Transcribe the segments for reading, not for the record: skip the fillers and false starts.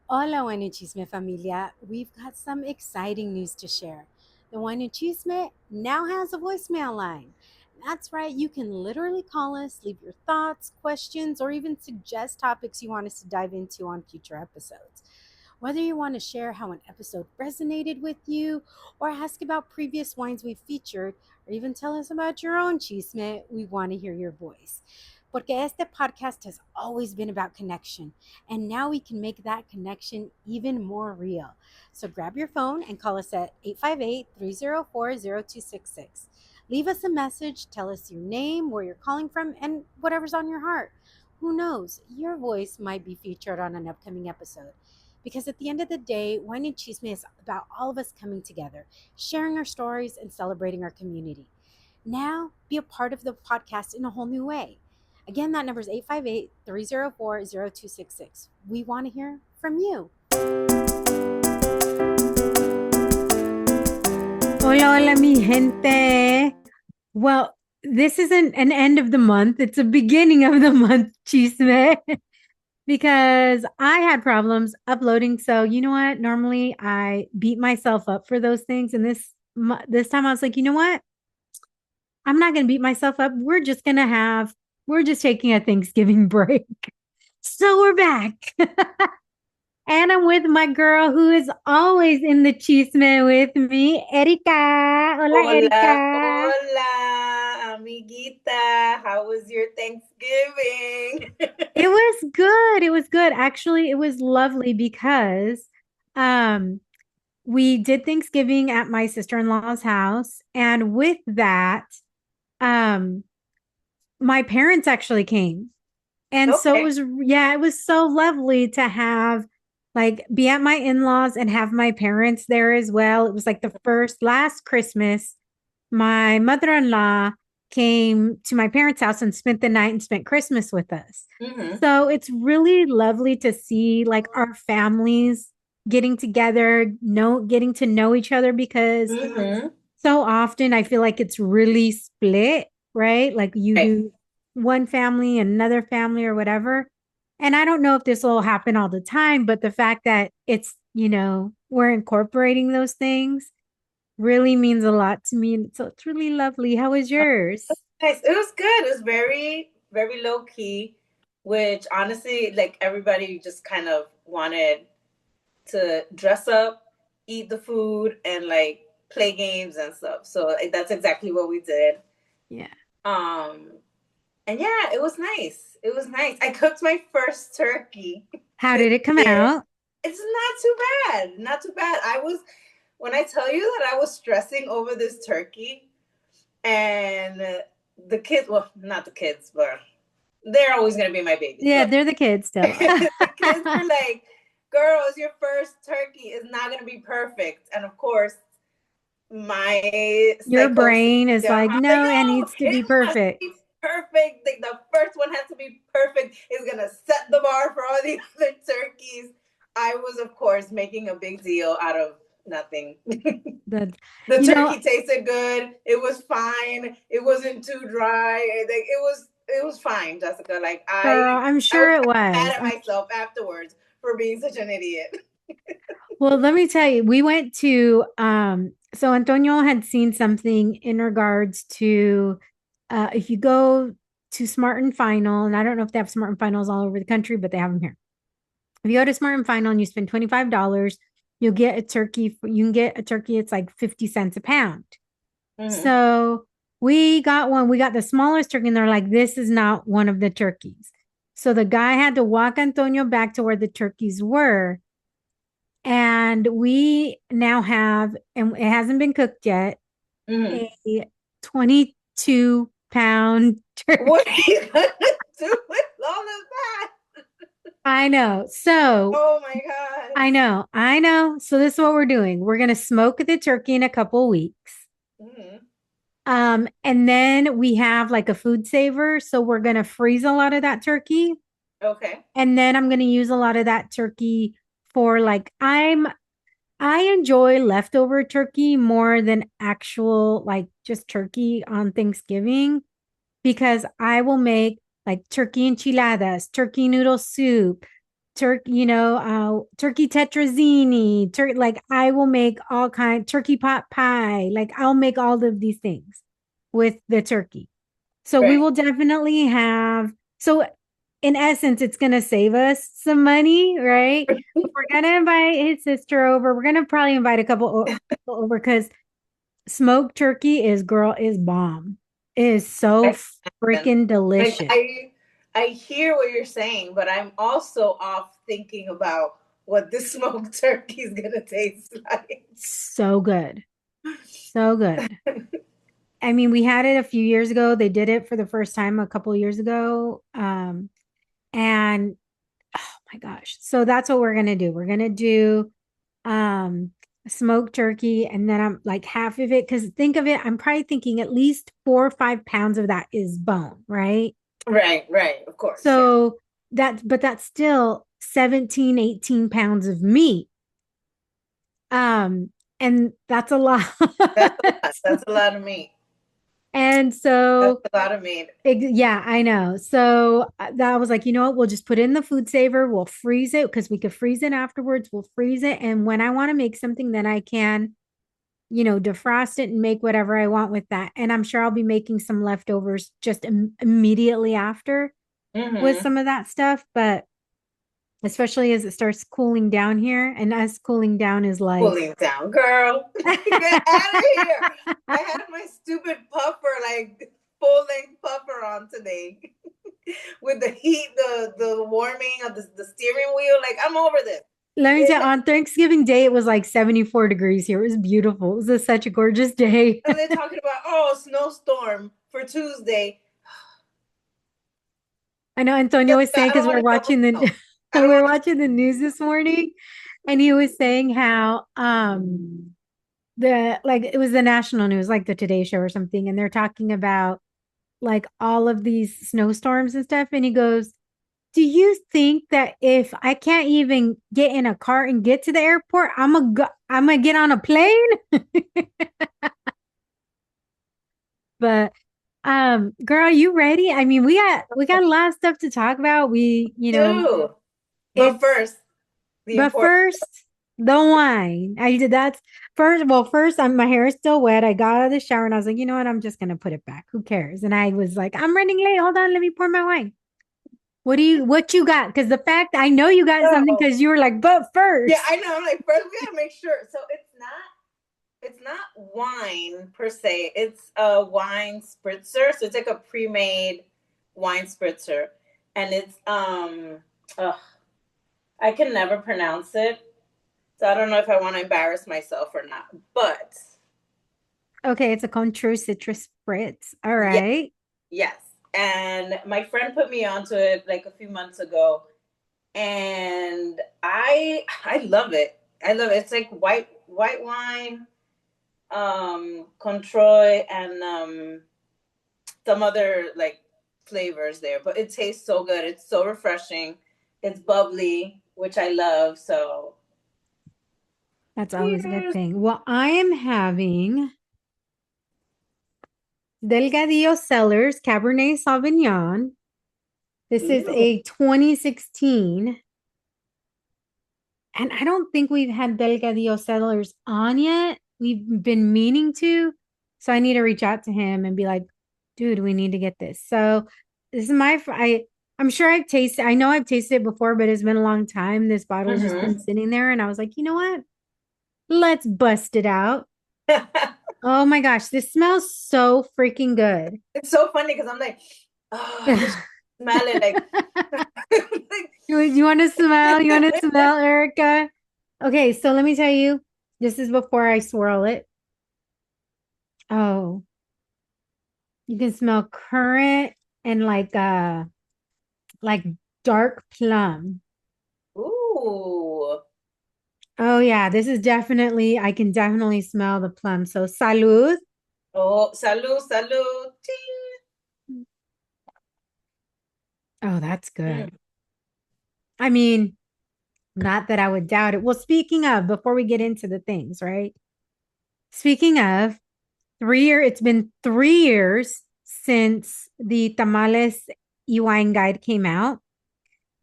Hola, Wine and Chisme familia. We've got some exciting news to share. The Wine and Chisme now has a voicemail line. That's right, you can literally call us, leave your thoughts, questions, or even suggest topics you want us to dive into on future episodes. Whether you want to share how an episode resonated with you, or ask about previous wines we've featured, or even tell us about your own chisme, we want to hear your voice. Porque este podcast has always been about connection, and now we can make that connection even more real. So grab your phone and call us at 858-304-0266. Leave us a message, tell us your name, where you're calling from, and whatever's on your heart. Who knows? Your voice might be featured on an upcoming episode. Because at the end of the day, Wine and Chisme is about all of us coming together, sharing our stories, and celebrating our community. Now, be a part of the podcast in a whole new way. Again, that number is 858-304-0266. We want to hear from you. Hola, hola, mi gente. Well, this isn't an end of the month. It's a beginning of the month, chisme, because I had problems uploading. So you know what? Normally I beat myself up for those things. And this time I was like, you know what? I'm not going to beat myself up. We're just taking a Thanksgiving break. So we're back. And I'm with my girl who is always in the chisme with me, Erika. Hola, Hola, Erika. hola, amiguita. How was your Thanksgiving? It was good. It was good. Actually, it was lovely because um we did Thanksgiving at my sister-in-law's house, and with that, um my parents actually came. And so Okay. it was so lovely to have like be at my in-laws and have my parents there as well. It was like the last Christmas, my mother-in-law came to my parents' house and spent the night and spent Christmas with us. Mm-hmm. So it's really lovely to see like our families getting together, getting to know each other because Mm-hmm. so often I feel like it's really split, right? Like you Right. do one family, another family, or whatever. And I don't know if this will happen all the time, but the fact that we're incorporating those things really means a lot to me. And so it's really lovely. How was yours? Nice. It was good. It was very, very low key, which honestly, like everybody just kind of wanted to dress up, eat the food, and like play games and stuff. So like, that's exactly what we did. Yeah. Um, and yeah, it was nice. It was nice. I cooked my first turkey How this did it come year. out? It's not too bad. Not too bad. When I tell you that I was stressing over this turkey and the kids, well, not the kids, but they're always going to be my babies. Yeah, So they're the kids still. the kids were like, girl, it's your first turkey. It's not going to be perfect. And of course, my Your psychosis, brain is yeah, like, I'm like, no, it no, needs to it be has to be perfect. perfect. Like, the first one has to be perfect. It's going to set the bar for all the other turkeys. I was, of course, making a big deal out of nothing. The The you know, turkey tasted good. It was fine. It wasn't too dry. Like, it was fine, Jessica. Like girl, I'm I was sure it kind of mad was. at myself afterwards for being such an idiot. Well, let me tell you, we went to so Antonio had seen something in regards to if you go to Smart and Final, and I don't know if they have Smart and Finals all over the country, but they have them here. If you go to Smart and Final and you spend $25, you'll get a turkey. You can get a turkey, it's like 50 cents a pound. Mm-hmm. So we got one, we got the smallest turkey, and they're like, this is not one of the turkeys. So the guy had to walk Antonio back to where the turkeys were. And we now have, and it hasn't been cooked yet, Mm-hmm. a 22-pound What are turkey. you gonna do with all of that? I know. So Oh my god. I know. So this is what we're doing. We're gonna smoke the turkey in a couple weeks. Mm-hmm. And then we have like a food saver. So we're gonna freeze a lot of that turkey. Okay. And then I'm gonna use a lot of that turkey for I enjoy leftover turkey more than actual like just turkey on Thanksgiving because I will make like turkey enchiladas, turkey noodle soup, turkey, turkey tetrazzini, like I will make all kind turkey pot pie. Like I'll make all of these things with the turkey. So we Right. will definitely have so in essence, it's gonna save us some money, right? But we're gonna invite his sister over. We're gonna probably invite a couple over because smoked turkey is bomb. It is so I can. freaking Like delicious. I hear what you're saying, but I'm also off thinking about what this smoked turkey is gonna taste like. So good. So good. I mean, we had it a few years ago. They did it for the first time a couple of years ago. And oh my gosh. So that's what we're gonna do. We're gonna do um smoked turkey, and then I'm like half of it, because think of it, I'm probably thinking at least 4 or 5 pounds of that is bone, right? Right, right, of course, yeah. So but that's still 17, 18 pounds of meat. Um, and that's a lot. That's a lot. That's a lot of meat. And That's so a lot of meat. Yeah, I know. So that was like, you know what? We'll just put it in the food saver. We'll freeze it because we could freeze it afterwards. We'll freeze it. And when I want to make something, then I can, defrost it and make whatever I want with that. And I'm sure I'll be making some leftovers just immediately after with Mm-hmm. some of that stuff. But especially as it starts cooling down here, and us cooling down is like, Cooling down, girl. Get out of here. I had my stupid puffer, like full length puffer on today. With the heat, the warming of the steering wheel. Like I'm over this. let me tell you, on Thanksgiving Day, it was like 74 degrees here. It was beautiful. It was such a gorgeous day. And they're talking about snowstorm for Tuesday. I know Antonio was saying I don't because want we're to shovel watching snow. I we don't were want to. watching the news this morning, and he was saying how the like it was the national news, like the Today Show or something, and they're talking about like all of these snowstorms and stuff, and he goes, "Do you think that if I can't even get in a car and get to the airport, I'm gonna get on a plane?" But girl, you ready? I mean, we got a lot of stuff to talk about. Do. But It's first, the but important. first, the wine. I did that's first. Well, first, my hair is still wet. I got out of the shower and I was like, you know what? I'm just gonna put it back. Who cares? And I was like, I'm running late. Hold on, let me pour my wine. What you got? Because the fact I know you got something So, because you were like, but yeah, first. I know. I'm like, first we gotta make sure. So it's not wine per se. It's a wine spritzer. So it's like a pre-made wine spritzer, and it's ugh, I can never pronounce it. So I don't know if I want to embarrass myself or not. But Okay, it's a Cointreau citrus spritz. All yes, right. yes. And my friend put me onto it like a few months ago, and I love it. I love it. It's like white wine, Cointreau, and some other like flavors there. But it tastes so good. It's so refreshing. It's bubbly, which I love. So That's always a good cheers. thing. Well, I am having Delgadillo Cellars Cabernet Sauvignon. This is Ew. a 2016. And I don't think we've had Delgadillo Cellars on yet. We've been meaning to. So I need to reach out to him and be like, dude, we need to get this. So this is I'm sure I know I've tasted it before, but it's been a long time. This bottle's just been Mm-hmm. sitting there. And I was like, you know what? Let's bust it out. Oh my gosh, this smells so freaking good. It's so funny because I'm like, oh, I wish I could smell it. Like, You want to smell? You want to smell, Erica? Okay, so let me tell you, this is before I swirl it. Oh, you can smell currant and like dark plum. ooh. Oh yeah, this is definitely I can definitely smell the plum. So salud. Oh, salud, salud. Ting. Oh, that's Mm. good. I mean, not that I would doubt it. Well, speaking of, before we get into the things, right? Speaking of, it's been 3 years since the Tamales Wine guide came out.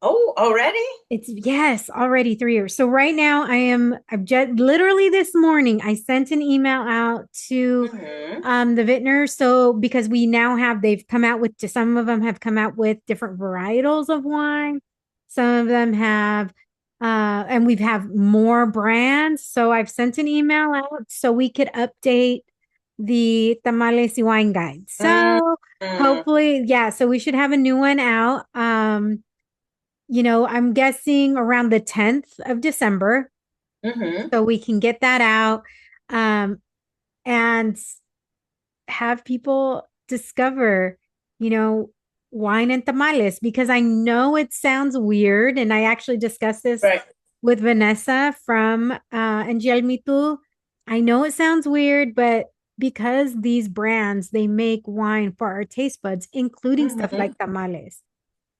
Oh, already? It's yes, already 3 years. So right now I've just literally this morning I sent an email out to Mm-hmm. the vintners. So because we now have they've come out with some of them have come out with different varietals of wine. Some of them have and we've have more brands. So I've sent an email out so we could update the Tamales Wine Guide. So Mm-hmm. hopefully, yeah, so we should have a new one out. I'm guessing around the 10th of December. Mm-hmm. So we can get that out and have people discover, you know, wine and tamales because I know it sounds weird. And I actually discussed this Right. with Vanessa from Angel Mitu. I know it sounds weird, but because these brands, they make wine for our taste buds, including stuff Mm-hmm. like tamales.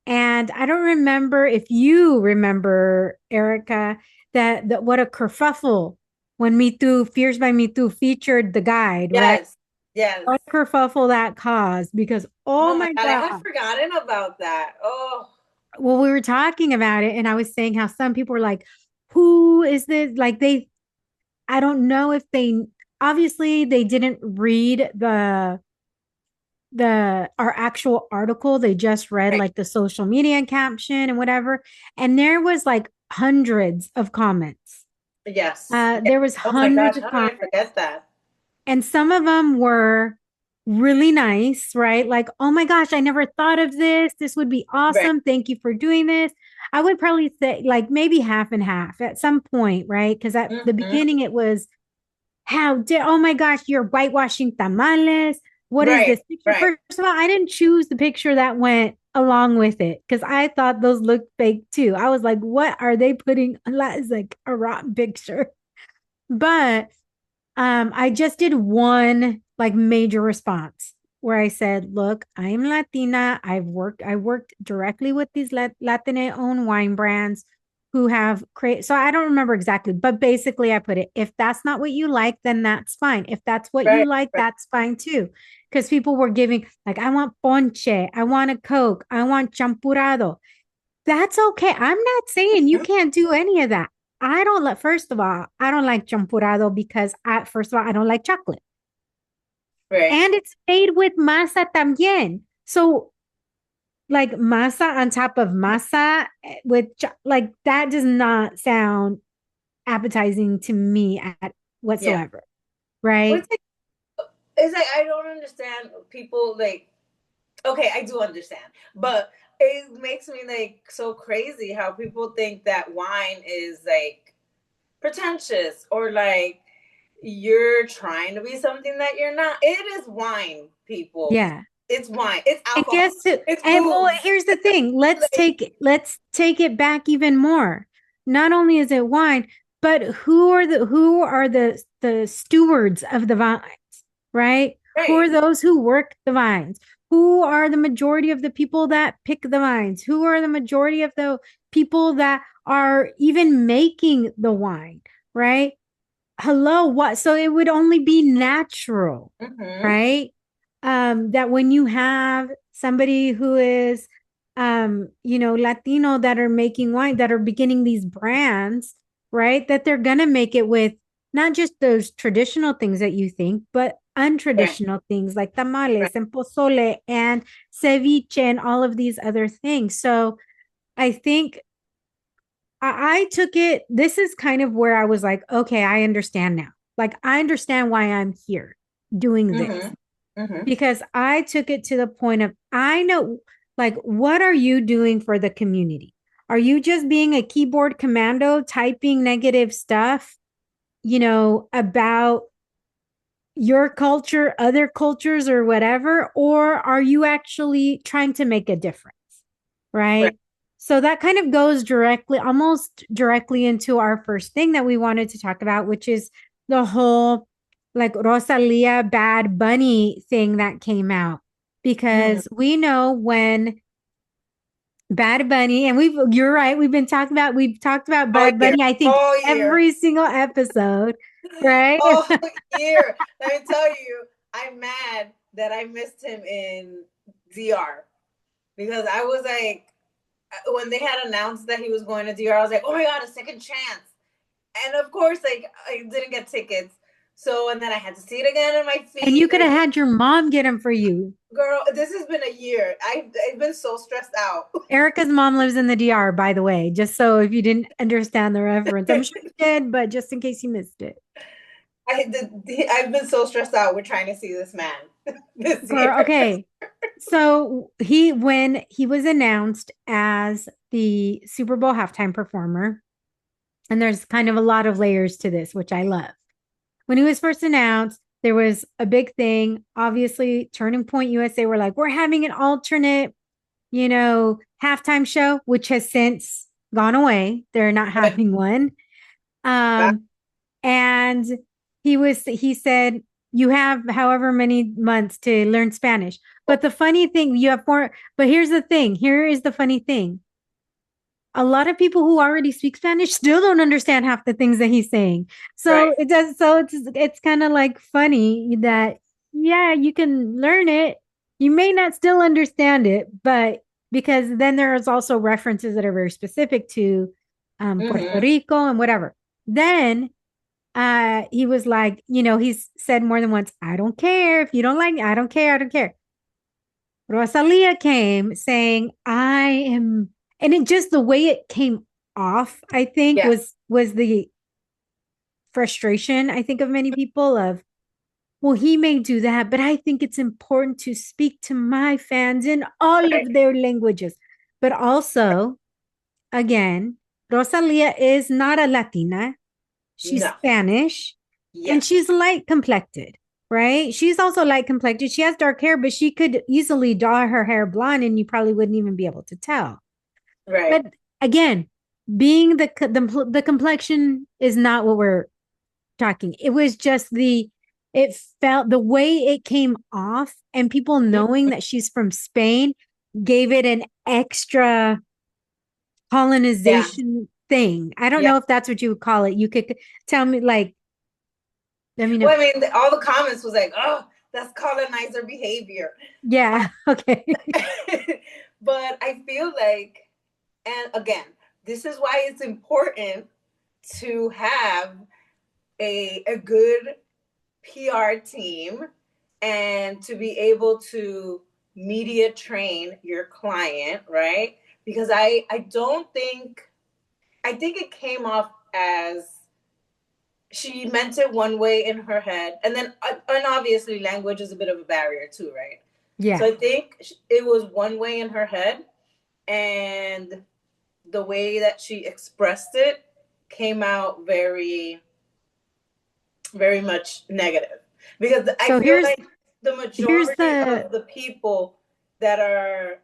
And I don't remember if you remember, Erika, that what a kerfuffle when Me Too, Fears by Me Too featured the guide, right? Yes. Yes. What kerfuffle that caused because, oh Oh my my God, I God. had forgotten about that. Oh, Well, we were talking about it, and I was saying how some people were like, who is this? Like, I don't know if obviously they didn't read our actual article. They just read right. like the social media caption and whatever. And there was like hundreds of comments. Yes. Yes. There was Oh my hundreds gosh, of how did I comments, forget that? and some of them were really nice, right? Like, oh my gosh, I never thought of this. This would be Right. awesome. Thank you for doing this. I would probably say like maybe half and half at some point, right? Because at the Mm-hmm. beginning it was oh my gosh, you're whitewashing tamales. What is Right. this picture? Right. First of all, I didn't choose the picture that went along with it because I thought those looked fake too. I was like, what are they putting? That is like a rotten picture. But I just did one like major response where I said, look, I'm Latina. I worked directly with these Latina owned wine brands who have created. So I don't remember exactly, but basically I put it, if that's not what you like, then that's fine. If that's what you Right. like, Right. that's fine too. Because people were giving, like, I want ponche, I want a Coke, I want champurrado. That's okay. I'm not saying you Mhm. can't do any of that. I don't like, first of all, I don't like champurrado because first of all, I don't like chocolate. Right. And it's made with masa también. So like masa on top of masa with like that does not sound appetizing to me at Yeah. whatsoever. Well, Right? it's like I don't understand people like. Okay, I do understand, but it makes me like so crazy how people think that wine is like pretentious or like you're trying to be something that you're not. It is wine, people. Yeah. It's wine. It's And alcohol. guess who? It's And well, booze. here's the thing. Like, Let's take it back even more. Not only is it wine, but who are the stewards of the vines, right? Who are right, those who work the vines? Who are the majority of the people that pick the vines? Who are the majority of the people that are even making the wine, right? Hello, what? So it would only be natural, mm-hmm. right? That when you have somebody who is Latino that are making wine, that are beginning these brands, right? That they're gonna make it with not just those traditional things that you think, but Right, untraditional things like right. tamales and pozole and ceviche and all of these other things. So I think I took it, this is kind of where I was like, okay, I understand now. Like, I understand why I'm here doing this Mm-hmm. Mm-hmm. because I took it to the point of, I know, like, what are you doing for the community? Are you just being a keyboard commando typing negative stuff, about your culture, other cultures, or whatever? Or are you actually trying to make a difference? Right. Right. So that kind of goes directly, almost directly into our first thing that we wanted to talk about, which is the whole like Rosalia Bad Bunny thing that came out. Mm-hmm. Because we know when Bad Bunny, and you're right, we've talked about All Bad year. Bunny, I think All year. every single episode, right? All year. Let me tell you, I'm mad that I missed him in DR because I was like, when they had announced that he was going to DR, I was like, oh my God, a second chance. And of course, like, I didn't get tickets. So, and then I had to see it again in my And you feed. could have had your mom get them for you. Girl, this has been a year. I've been so stressed out. Erica's mom lives in the DR, by the way, just so if you didn't understand the reference. I'm sure you did, but just in case you missed it. I've been so stressed out. We're trying to see this man this Girl, year. okay. So when he was announced as the Super Bowl halftime performer, and there's kind of a lot of layers to this, which I love. When he was first announced, there was a big thing. Obviously, Turning Point USA were like, we're having an alternate, halftime show, which has since gone away. They're not having one. Um, and he said, you have however many months to learn Spanish. But the funny thing, you have four, but here's the thing. Here is the funny thing. A lot of people who already speak Spanish still don't understand half the things that he's saying. So Right. it does. So it's kind of like funny that, yeah, you can learn it. You may not still understand it, but because then there's also references that are very specific to Puerto Rico and whatever. Then he was like, he's said more than once, I don't care if you don't like me, I don't care, I don't care. Rosalía came saying, I am, and it just the way it came off, I think, Yeah. was the frustration, I think, of many people of, well, he may do that, but I think it's important to speak to my fans in all Right. of their languages. But also, again, Rosalía is not a Latina. She's No. Spanish and Yes. she's light complected, right? She's also light complected. She has dark hair, but she could easily dye her hair blonde and you probably wouldn't even be able to tell. Right. But again, being the complexion is not what we're talking. It was just it felt the way it came off and people knowing that she's from Spain gave it an extra Yeah. colonization thing. I don't Yeah. know if that's what you would call it. You could tell me, like, let me know. Well, I mean, all the comments was like, oh, that's colonizer behavior. Yeah. Okay. But I feel like, and again, this is why it's important to have a good PR team and to be able to media train your client, right? Because I don't think, I think it came off as she meant it one way in her head, and then and obviously language is a bit of a barrier too, right? So Yeah. I think it was one way in her head, and the way that she expressed it came out very, very much negative. Because I So feel here's like the here's majority the of the people that are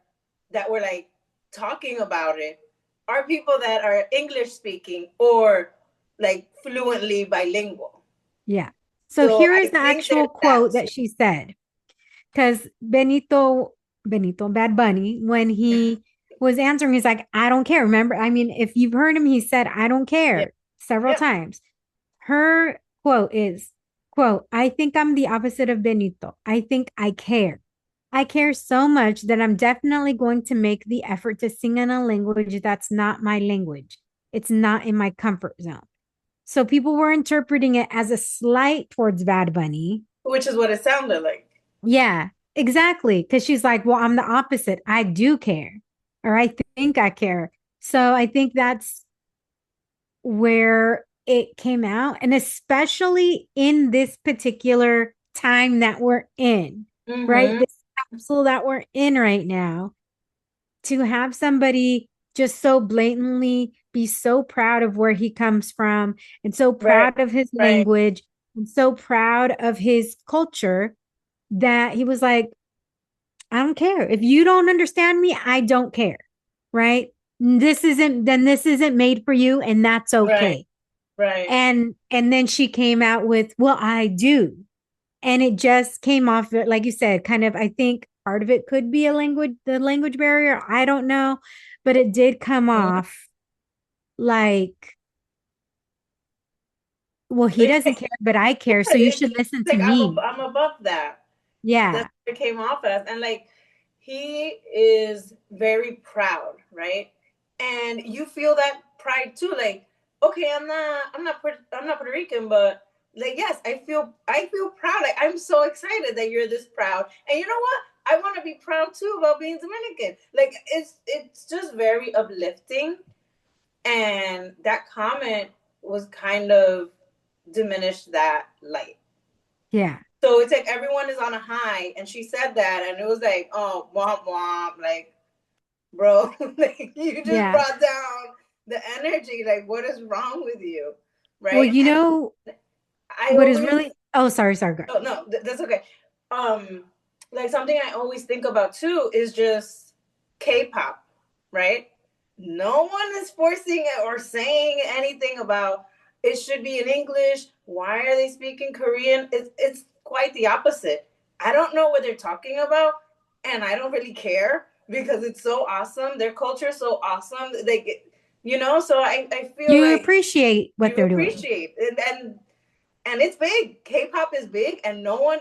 that were like talking about it are people that are English speaking or like fluently bilingual. yeah. So So here is I the think there's actual that quote too. that she said. Because Benito Bad Bunny, when he was answering, he's like, I don't care. Remember, I mean, if you've heard him, he said, I don't Yeah. care several Yep. times. Her quote is, quote, I think I'm the opposite of Benito. I think I care. I care so much that I'm definitely going to make the effort to sing in a language that's not my language. It's not in my comfort zone. So people were interpreting it as a slight towards Bad Bunny. Which is what it sounded like. Yeah, exactly. Because she's like, well, I'm the opposite. I do care, or I think I care. So I think that's where it came out. And especially in this particular time that we're in, right? Mm-hmm. This capsule that we're in right now, to have somebody just so blatantly be so proud of where he comes from and so Right. proud of his Right. language and so proud of his culture that he was like, I don't care. If you don't understand me, I don't care. Right? This isn't made for you, and that's Right. okay. Right. And then she came out with, well, I do. And it just came off, like you said, kind of, I think part of it could be the language barrier. I don't know. But it did come Mm-hmm. off like, well, he doesn't care, but I care. So you should listen to Like me. I'm above that. That's Yeah. what it came off as. And like he is very proud, right? and you feel that pride too. Like, okay, I'm not Puerto Rican, but like, yes, I feel proud. Like, I'm so excited that you're this proud. And you know what? I want to be proud too about being Dominican. Like, it's just very uplifting. And that comment was kind of diminished that light. Yeah. So it's like everyone is on a high, and she said that, and it was like, oh, womp womp, like, bro, like, you just Yeah. brought down the energy. Like, what is wrong with you, Well, right? you And know I what is always, really, oh, sorry, go. oh no, that's okay. Like, something I always think about too is just K-pop, right? No one is forcing it or saying anything about it should be in English. Why are they speaking Korean? It's quite the opposite. I don't know what they're talking about, and I don't really care because it's so awesome. Their culture is so awesome. They get, so I feel You like appreciate what you they're doing. appreciate and it's big. K-pop is big, and no one.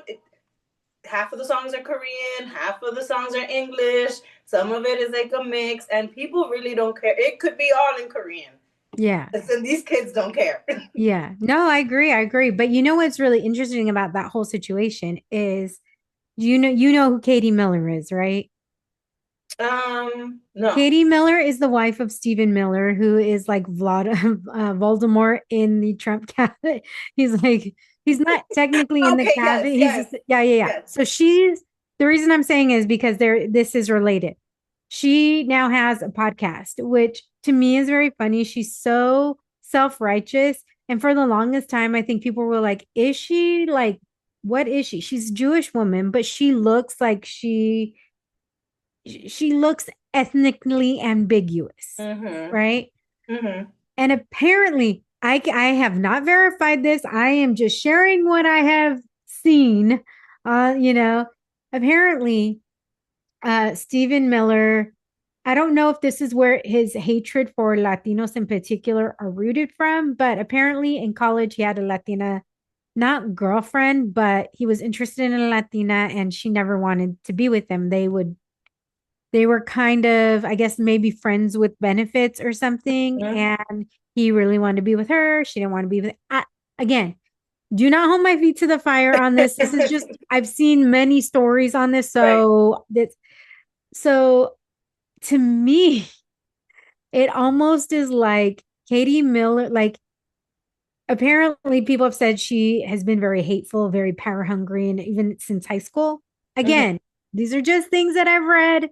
Half of the songs are Korean, half of the songs are English. Some of it is like a mix, and people really don't care. It could be all in Korean. Yeah. And these kids don't care. Yeah. No, I agree. I agree. But you know what's really interesting about that whole situation is you know who Katie Miller is, right? No. Katie Miller is the wife of Stephen Miller, who is like Voldemort in the Trump cabinet. He's like, he's not technically in the Okay, cabinet. yes, He's yes, just, yeah. yes. So the reason I'm saying is because this is related. She now has a podcast, which to me is very funny. She's so self-righteous. And for the longest time, I think people were like, is she like, what is she? She's a Jewish woman, but she looks like she looks ethnically ambiguous, Mm-hmm. right? Mm-hmm. And apparently, I have not verified this. I am just sharing what I have seen. Apparently, Stephen Miller. I don't know if this is where his hatred for Latinos in particular are rooted from, but apparently in college he had a Latina, not girlfriend, but he was interested in a Latina and she never wanted to be with him. They were kind of, I guess, maybe friends with benefits or something. Mm-hmm. And he really wanted to be with her. She didn't want to be with, again, do not hold my feet to the fire on this. This is just, I've seen many stories on this. Right. So to me, it almost is like Katie Miller, like, apparently people have said she has been very hateful, very power hungry, and even since high school. Mm-hmm. Again, these are just things that I've read.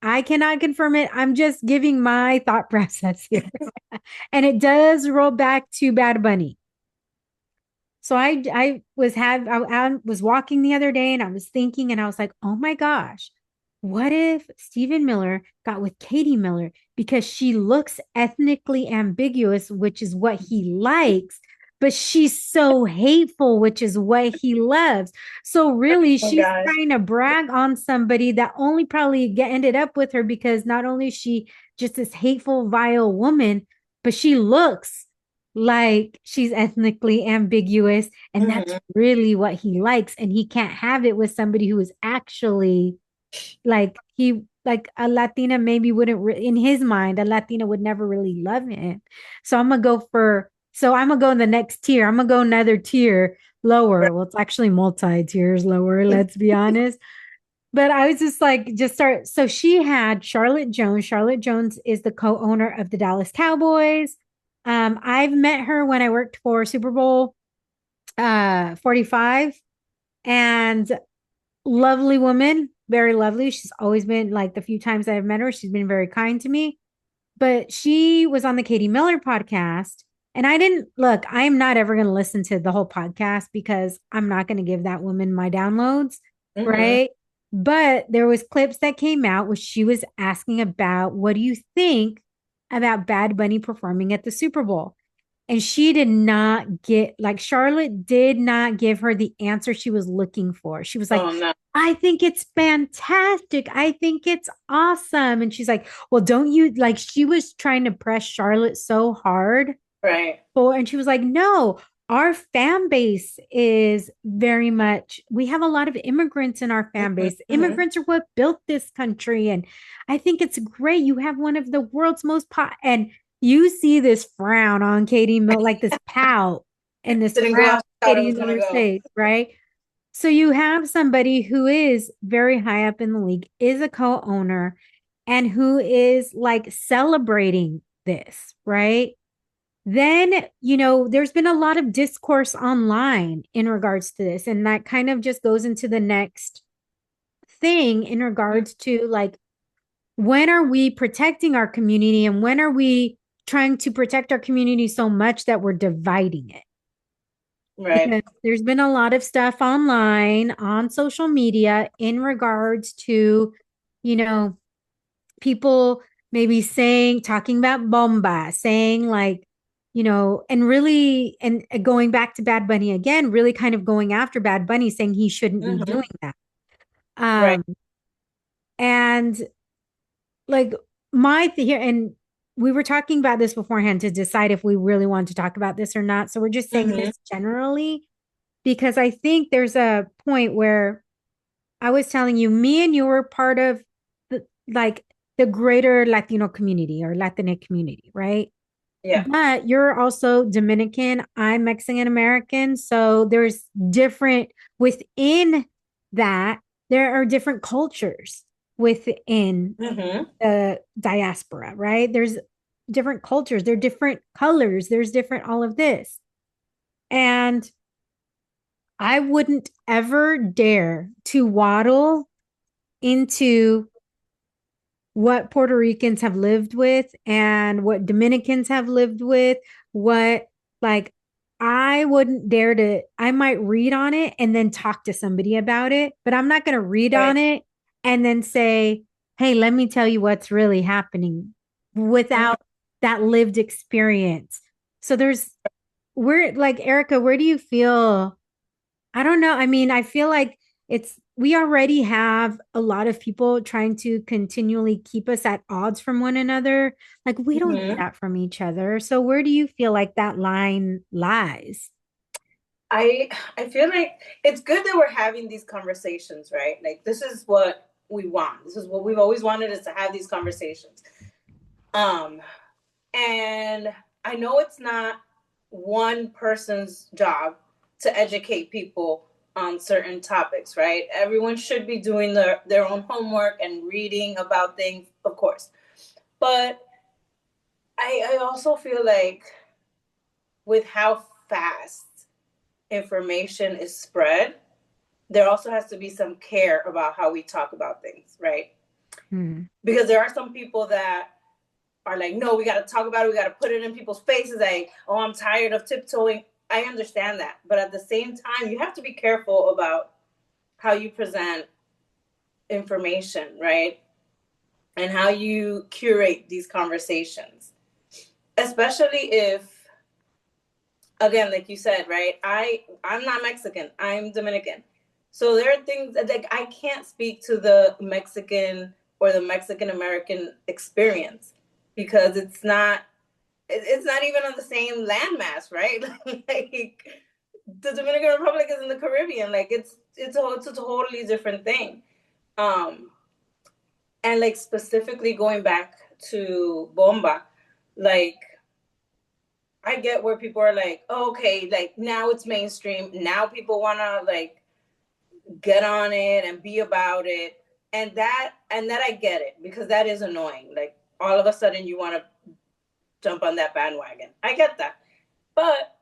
I cannot confirm it. I'm just giving my thought process here. And it does roll back to Bad Bunny. So I was walking the other day and I was thinking and I was like, "Oh my gosh. What if Stephen Miller got with Katie Miller because she looks ethnically ambiguous, which is what he likes, but she's so hateful, which is what he loves. So really, Oh she's gosh. trying to brag on somebody that only probably ended up with her because not only is she just this hateful, vile woman, but she looks like she's ethnically ambiguous, and that's Mm-hmm. really what he likes, and he can't have it with somebody who is actually like a Latina maybe wouldn't in his mind a Latina would never really love him. So I'm gonna go in the next tier. I'm gonna go another tier Right. lower. Well, it's actually multi tiers lower, let's be honest. But I was just like, just start. So she had Charlotte Jones. Charlotte Jones is the co-owner of the Dallas Cowboys. I've met her when I worked for Super Bowl 45, and lovely woman, very lovely. She's always been like the few times I've met her, she's been very kind to me. But she was on the Katie Miller podcast. And I didn't look, I am not ever going to listen to the whole podcast because I'm not going to give that woman my downloads. Mm-hmm. Right. But there was clips that came out where she was asking about what do you think about Bad Bunny performing at the Super Bowl? And she did not get, like, Charlotte did not give her the answer she was looking for. She was like, Oh no. I think it's fantastic. I think it's awesome. And she's like, well, don't you like, she was trying to press Charlotte so hard Right. and she was like, no, our fan base is very much, we have a lot of immigrants in our fan base. Mm-hmm. Immigrants are what built this country. And I think it's great. You have one of the world's most and you see this frown on Katie Miller, like this pout and this Didn't go frown how on I thought it Katie was gonna Miller's go. face, right? So you have somebody who is very high up in the league, is a co-owner, and who is like celebrating this, right? Then, there's been a lot of discourse online in regards to this. And that kind of just goes into the next thing in regards to like, when are we protecting our community and when are we trying to protect our community so much that we're dividing it? Right. Because there's been a lot of stuff online on social media in regards to, you know, people maybe talking about bomba, saying like, and really, and going back to Bad Bunny again, really kind of going after Bad Bunny, saying he shouldn't be Mm-hmm. doing that. Right. And like here, and we were talking about this beforehand to decide if we really want to talk about this or not. So we're just saying Mm-hmm. this generally because I think there's a point where I was telling you, me and you were part of like the greater Latino community or Latinx community, right? Yeah. But you're also Dominican, I'm Mexican American. So there's different within that, there are different cultures within Mm-hmm. the diaspora, right? There's different cultures, there are different colors, there's different all of this. And I wouldn't ever dare to waddle into what Puerto Ricans have lived with and what Dominicans have lived with, what like I wouldn't dare to, I might read on it and then talk to somebody about it, but I'm not going to read Right. on it and then say, hey, let me tell you what's really happening Mm-hmm. without that lived experience. So where, like, Erika, where do you feel I don't know. I mean, I feel like we already have a lot of people trying to continually keep us at odds from one another. Like, we don't need Mm-hmm. that from each other. So, where do you feel like that line lies? I feel like it's good that we're having these conversations, right? Like this is what we want. This is what we've always wanted is to have these conversations. Um, and I know it's not one person's job to educate people on certain topics, right? Everyone should be doing their own homework and reading about things, of course. But I also feel like with how fast information is spread, there also has to be some care about how we talk about things, right? Hmm. Because there are some people that are like, no, we got to talk about it. We got to put it in people's faces. Like, oh, I'm tired of tiptoeing. I understand that. But at the same time, you have to be careful about how you present information, right? And how you curate these conversations. Especially if, again, like you said, right? I'm not Mexican. I'm Dominican. So there are things that, like I can't speak to the Mexican or the Mexican American experience because it's not even on the same landmass, right? Like the Dominican Republic is in the Caribbean. Like it's a totally different thing. Um, and like specifically going back to Bomba, like I get where people are like, oh, okay, like now it's mainstream. Now people wanna like get on it and be about it. And that I get it because that is annoying. Like all of a sudden you wanna jump on that bandwagon. I get that. But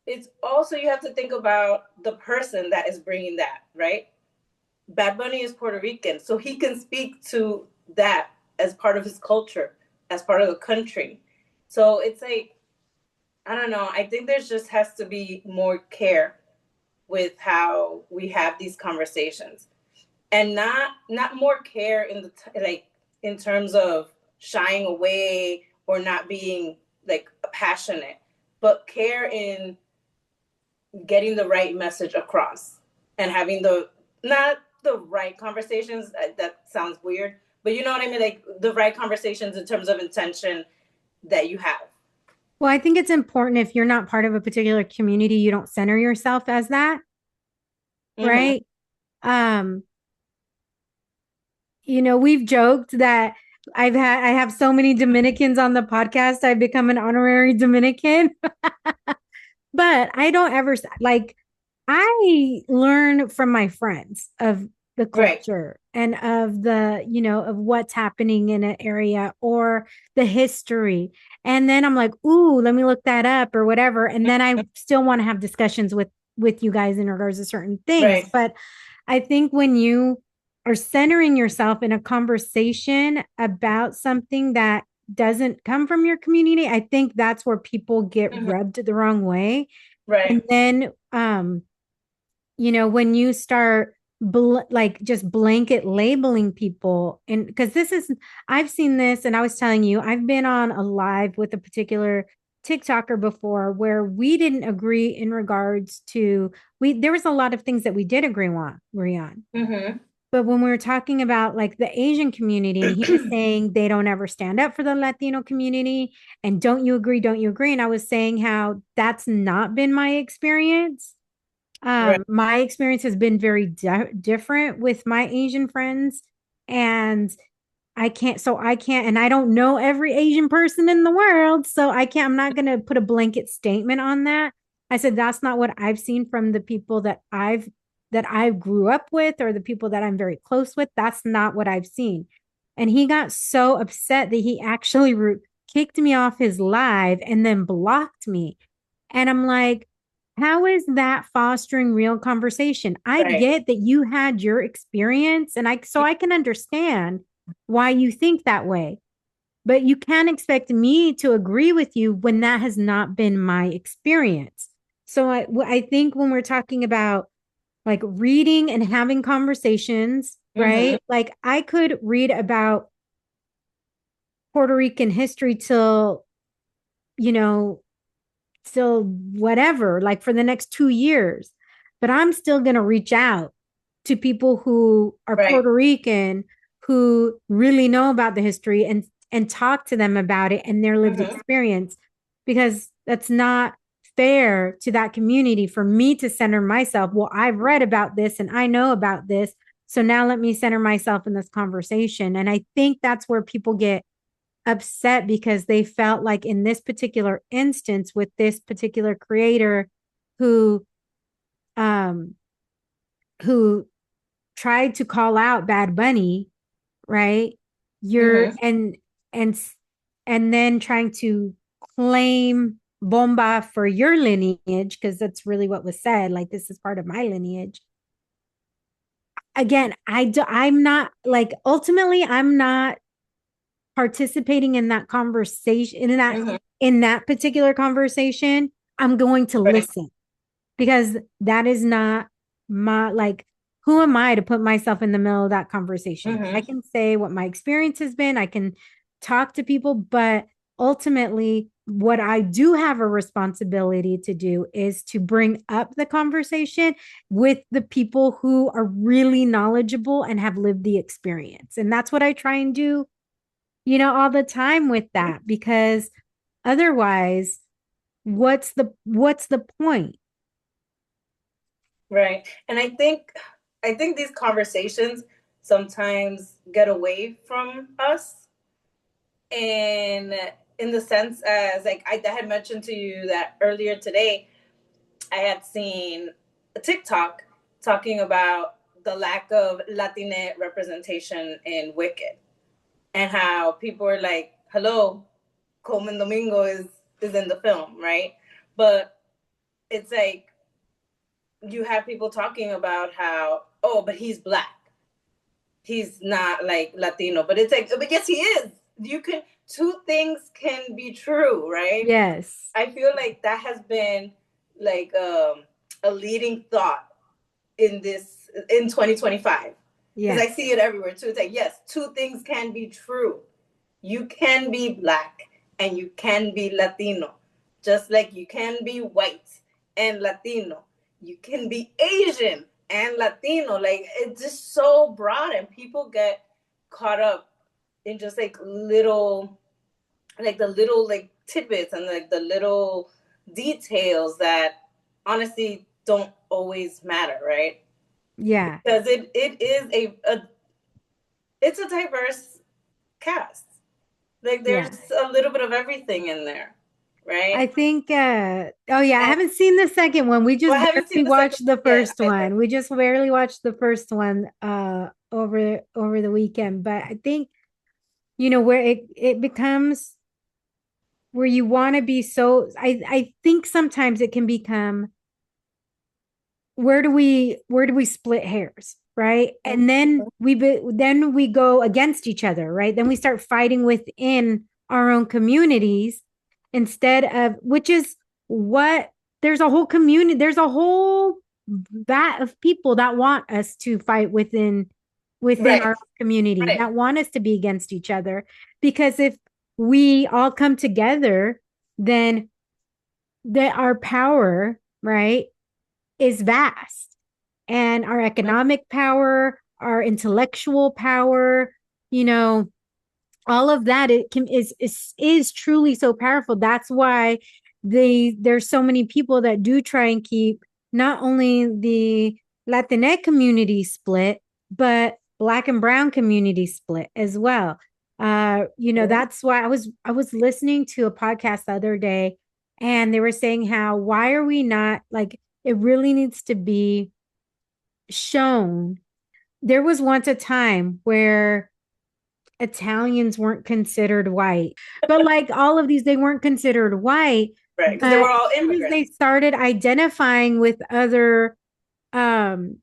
it's also you have to think about the person that is bringing that, right? Bad Bunny is Puerto Rican, so he can speak to that as part of his culture, as part of the country. So it's like I don't know. I think there's just has to be more care with how we have these conversations, and not more care in like in terms of shying away or not being like passionate, but care in getting the right message across and having the not the right conversations. That sounds weird, but you know what I mean. Like the right conversations in terms of intention that you have. Well, I think it's important if you're not part of a particular community, you don't center yourself as that, Mm-hmm. right? Um, we've joked that I have so many Dominicans on the podcast, I've become an honorary Dominican. But I don't ever like, I learn from my friends of the Right. culture and of of what's happening in an area or the history. And then I'm like, ooh, let me look that up or whatever. And then I still want to have discussions with you guys in regards to certain things. Right. But I think when you are centering yourself in a conversation about something that doesn't come from your community, I think that's where people get Mm-hmm. rubbed the wrong way. And Right. then when you start like just blanket labeling people, and because I've seen this, and I was telling you, I've been on a live with a particular TikToker before where we didn't agree in regards to we there was a lot of things that we did agree on. Mm-hmm. But when we were talking about like the Asian community, and he was saying they don't ever stand up for the Latino community, and don't you agree? Don't you agree? And I was saying how that's not been my experience. Right. My experience has been very different with my Asian friends, and I can't, and I don't know every Asian person in the world, so I'm not going to put a blanket statement on that. I said that's not what I've seen from the people that I grew up with or the people that I'm very close with. That's not what I've seen. And he got so upset that he actually kicked me off his live and then blocked me. And I'm like, how is that fostering real conversation? I Right. get that you had your experience, and I can understand why you think that way. But you can't expect me to agree with you when that has not been my experience. So I think when we're talking about like reading and having conversations, Mm-hmm. right? Like I could read about Puerto Rican history you know, till whatever, like for the next 2 years. But I'm still going to reach out to people who are Right. Puerto Rican, who really know about the history, and talk to them about it and their lived Mm-hmm. experience, because that's not fair to that community for me to center myself. Well, I've read about this and I know about this. So now let me center myself in this conversation. And I think that's where people get upset because they felt like in this particular instance with this particular creator who um who tried to call out Bad Bunny, right? You're Mm-hmm. and and then trying to claim Bomba for your lineage, because that's really what was said, like this is part of my lineage. Again, I'm not like, ultimately I'm not participating in that conversation, Mm-hmm. in that particular conversation. I'm going to Right. listen, because that is not my, like, who am I to put myself in the middle of that conversation? I Mm-hmm. can say what my experience has been, I can talk to people, but ultimately what I do have a responsibility to do is to bring up the conversation with the people who are really knowledgeable and have lived the experience. And that's what I try and do, all the time with that, because otherwise, what's the point? Right. And I think these conversations sometimes get away from us, and in the sense as like I had mentioned to you that earlier today I had seen a TikTok talking about the lack of Latinx representation in Wicked, and how people are like, "Hello, Coleman Domingo is in the film, right?" But it's like you have people talking about how, oh, but he's black, he's not like Latino, but it's like, but yes, he is. You can, two things can be true, right? Yes. I feel like that has been like a leading thought in 2025, because I Yes. see it everywhere too. It's like, yes, two things can be true. You can be black and you can be Latino, just like you can be white and Latino. You can be Asian and Latino. Like, it's just so broad, and people get caught up in just like little, like the little like tidbits and like the little details that honestly don't always matter, right? Yeah. Because it is it's a diverse cast. Like there's Yeah. a little bit of everything in there, I right? think oh yeah, I And haven't seen the second one. We well, just I haven't seen barely the second watched the one yet first either. one. We just barely watched the first one over the weekend. But I think, where it becomes where you want to be so I think sometimes it can become where do we split hairs, right? And then we go against each other, right? Then we start fighting within our own communities instead of, which is what, there's a whole community, there's a whole vat of people that want us to fight within Right, our community, right. that want us to be against each other, because if we all come together, then our power, right, is vast, and our economic power, our intellectual power, you know, all of that, it can is truly so powerful. That's why there's so many people that do try and keep not only the Latinx community split, but Black and Brown community split as well. That's why I was listening to a podcast the other day, and they were saying how, why are we not, like, it really needs to be shown. There was once a time where Italians weren't considered white, but like all of these, they weren't considered white. Right, because they But were all as soon as they immigrants. started identifying with um,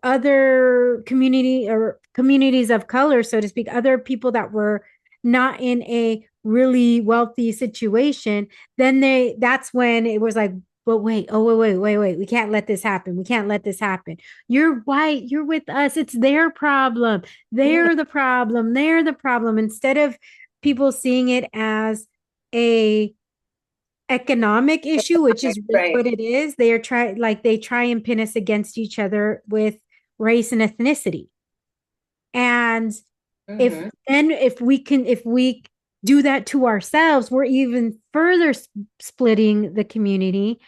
other communities of color, so to speak, other people that were not in a really wealthy situation, then that's when it was like, but wait, oh, wait, we can't let this happen. We can't let this happen. You're white, you're with us. It's their problem. Mhm. They're the problem. Instead of people seeing it as a economic issue, which is really Right. what it is. They try and pin us against each other with race and ethnicity. And if Mm-hmm. then if we do that to ourselves, we're even further splitting the community.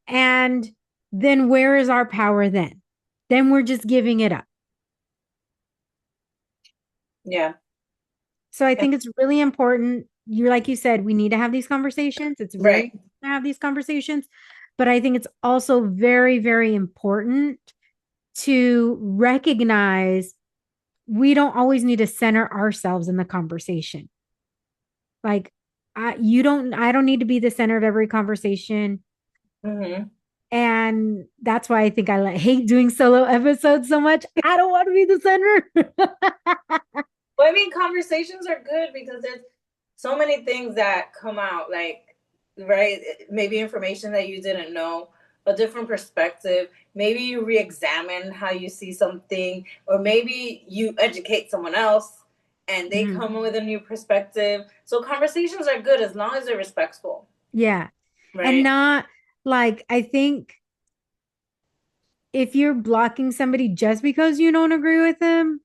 And then where is our power then? Then we're just giving it up. Yeah. So I And, think it's really important. Like you said, we need to have these conversations. It's very right. important to have these conversations, but I think it's also very, very important to recognize we don't always need to center ourselves in the conversation. Like, I don't need to be the center of every conversation. Mm-hmm. And that's why I think I hate doing solo episodes so much. I don't want to be the center. Well, I mean, conversations are good because there's so many things that come out, like, right? Maybe information that you didn't know, a different perspective. Maybe you re examine how you see something, or maybe you educate someone else and they Mhm. come with a new perspective. So, conversations are good as long as they're respectful, Yeah. And right? not like, I think if you're blocking somebody just because you don't agree with them,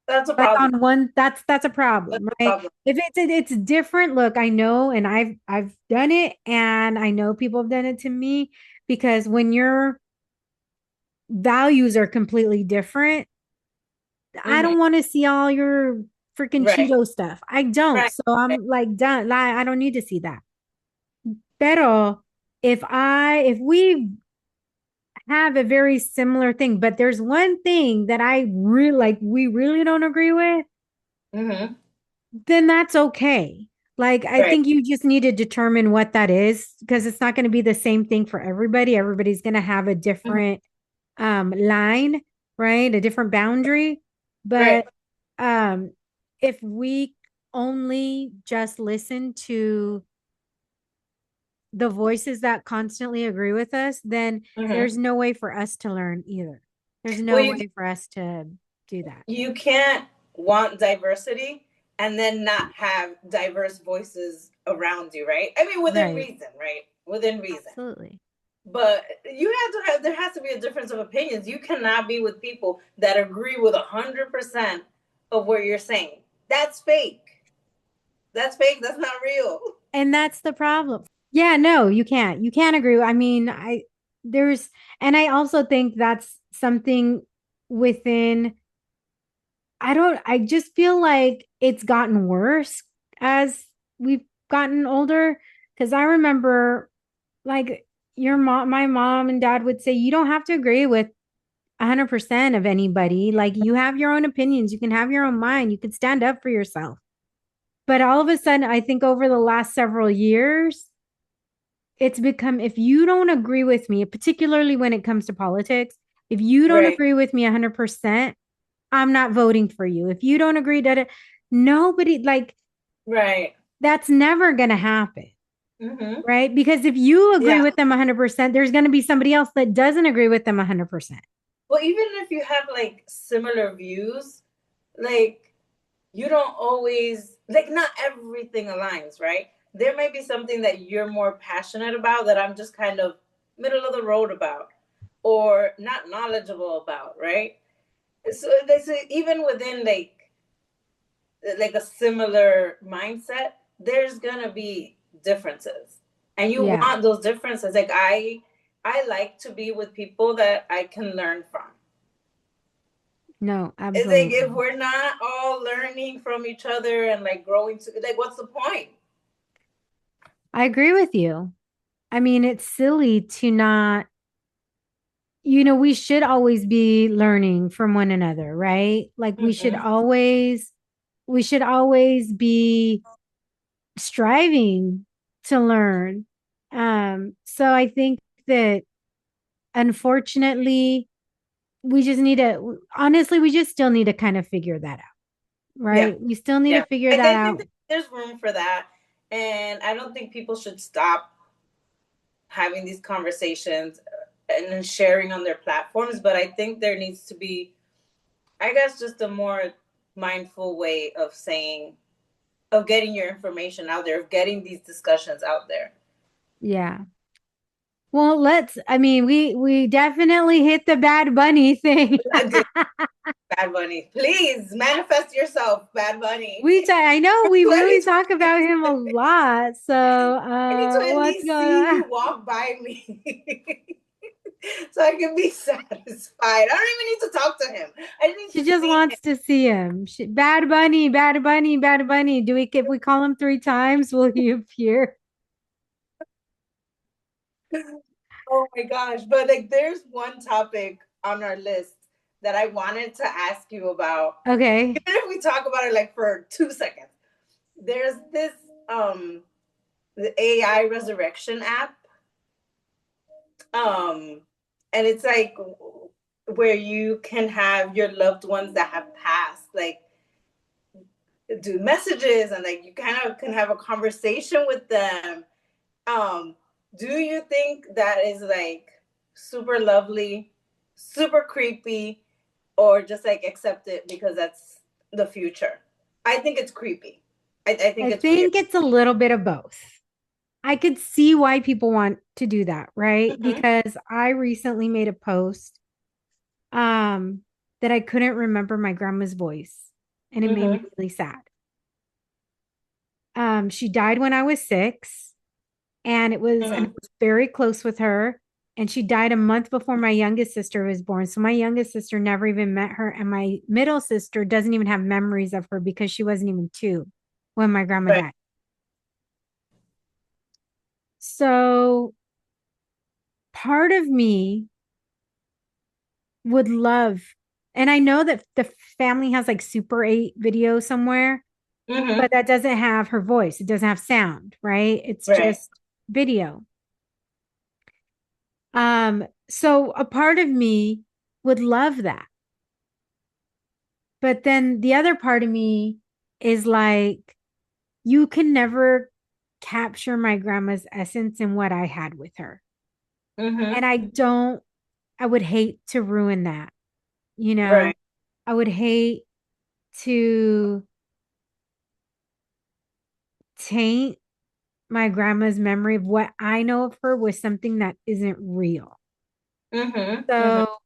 That's a like problem. on one, that's a That's problem, a right? problem. If it's different, look, I know, and I've done it, and I know people have done it to me, because when your values are completely different, I Mm-hmm. don't want to see all your freaking Right. Cheeto stuff. I don't. Right. So I'm like done. Like, I don't need to see that. Pero if we have a very similar thing, but there's one thing that I really like, we really don't agree with, Mm-hmm. then that's okay. Like, I Right. think you just need to determine what that is, because it's not going to be the same thing for everybody. Everybody's going to have a Mm-hmm. different line, right? A different boundary. Right. But um if we only just listen to the voices that constantly agree with us, then Mm-hmm. there's no way for us to learn either. There's Well, no you way for us to do that. you can't want diversity and then not have diverse voices around you, right? I mean, within Right. reason, right? Within reason. Absolutely. But you have to have, there has to be a difference of opinions. You cannot be with people that agree with 100% of what you're saying. That's fake. That's fake. That's not real. And that's the problem. Yeah, no, you can't. You can't agree. I mean, there's, and I also think that's something within, I just feel like it's gotten worse as we've gotten older. Cause I remember like my mom and dad would say, you don't have to agree with 100% of anybody. Like you have your own opinions, you can have your own mind, you can stand up for yourself. But all of a sudden, I think over the last several years, it's become if you don't agree with me, particularly when it comes to politics, if you don't Right. agree with me 100%, I'm not voting for you. If you don't agree that nobody like Right. that's never going to happen. Mm-hmm. Right? Because if you agree Yeah. with them 100%, there's going to be somebody else that doesn't agree with them 100%. Well, even if you have like similar views, like you don't always like not everything aligns, right? There may be something that you're more passionate about that I'm just kind of middle of the road about or not knowledgeable about, right? So there's even within like a similar mindset, there's gonna be differences, and you Yeah. want those differences. Like I like to be with people that I can learn from. No, It's like if absolutely. we're not all learning from each other and like growing to like, what's the point? I agree with you. I mean, it's silly to not, we should always be learning from one another, right? Like Mm-hmm. we should always be striving to learn. So I think that unfortunately, we just need to, honestly, we just still need to kind of figure that out, Yeah, right? We still need to yeah. figure Like that I think out. that there's room for that, and I don't think people should stop having these conversations and sharing on their platforms. But I think there needs to be, I guess, just a more mindful way of saying, of getting your information out there, of getting these discussions out there. Yeah. Well, I mean, we definitely hit the Bad Bunny thing. Bad Bunny, please manifest yourself, Bad Bunny. I know we really talk about him a 2020, lot. So, I need to at what's least going see on? you walk by me. So I can be satisfied. I don't even need to talk to him. I need She to just see wants to see him. Bad Bunny, Bad Bunny, Bad Bunny. If we call him 3 times, will he appear? him. Oh my gosh. But like there's one topic on our list that I wanted to ask you about. Okay. Even if we talk about it like for 2 seconds. There's this the AI resurrection app. Um and it's like where you can have your loved ones that have passed, like do messages and like you kind of can have a conversation with them. Um, do you think that is like super lovely, super creepy, or just like accept it because that's the future? I think it's creepy. I think I it's weird. think it's a little bit of both. I could see why people want to do that, right? Mm-hmm. Because I recently made a post um that I couldn't remember my grandma's voice and it made me Mm-hmm. really sad. She died when I was 6 and I Mm-hmm. was very close with her and she died a month before my youngest sister was born. So my youngest sister never even met her and my middle sister doesn't even have memories of her because she wasn't even 2 when my grandma Right. died. So part of me would love, and I know that the family has like Super 8 video somewhere, Mm-hmm. but that doesn't have her voice. It doesn't have sound, right? It's Right. just video. So a part of me would love that. But then the other part of me is like, you can never capture my grandma's essence in what I had with her. Mm-hmm. And I would hate to ruin that, you know? Right. I would hate to taint my grandma's memory of what I know of her with something that isn't real. Mm-hmm. Mm-hmm. So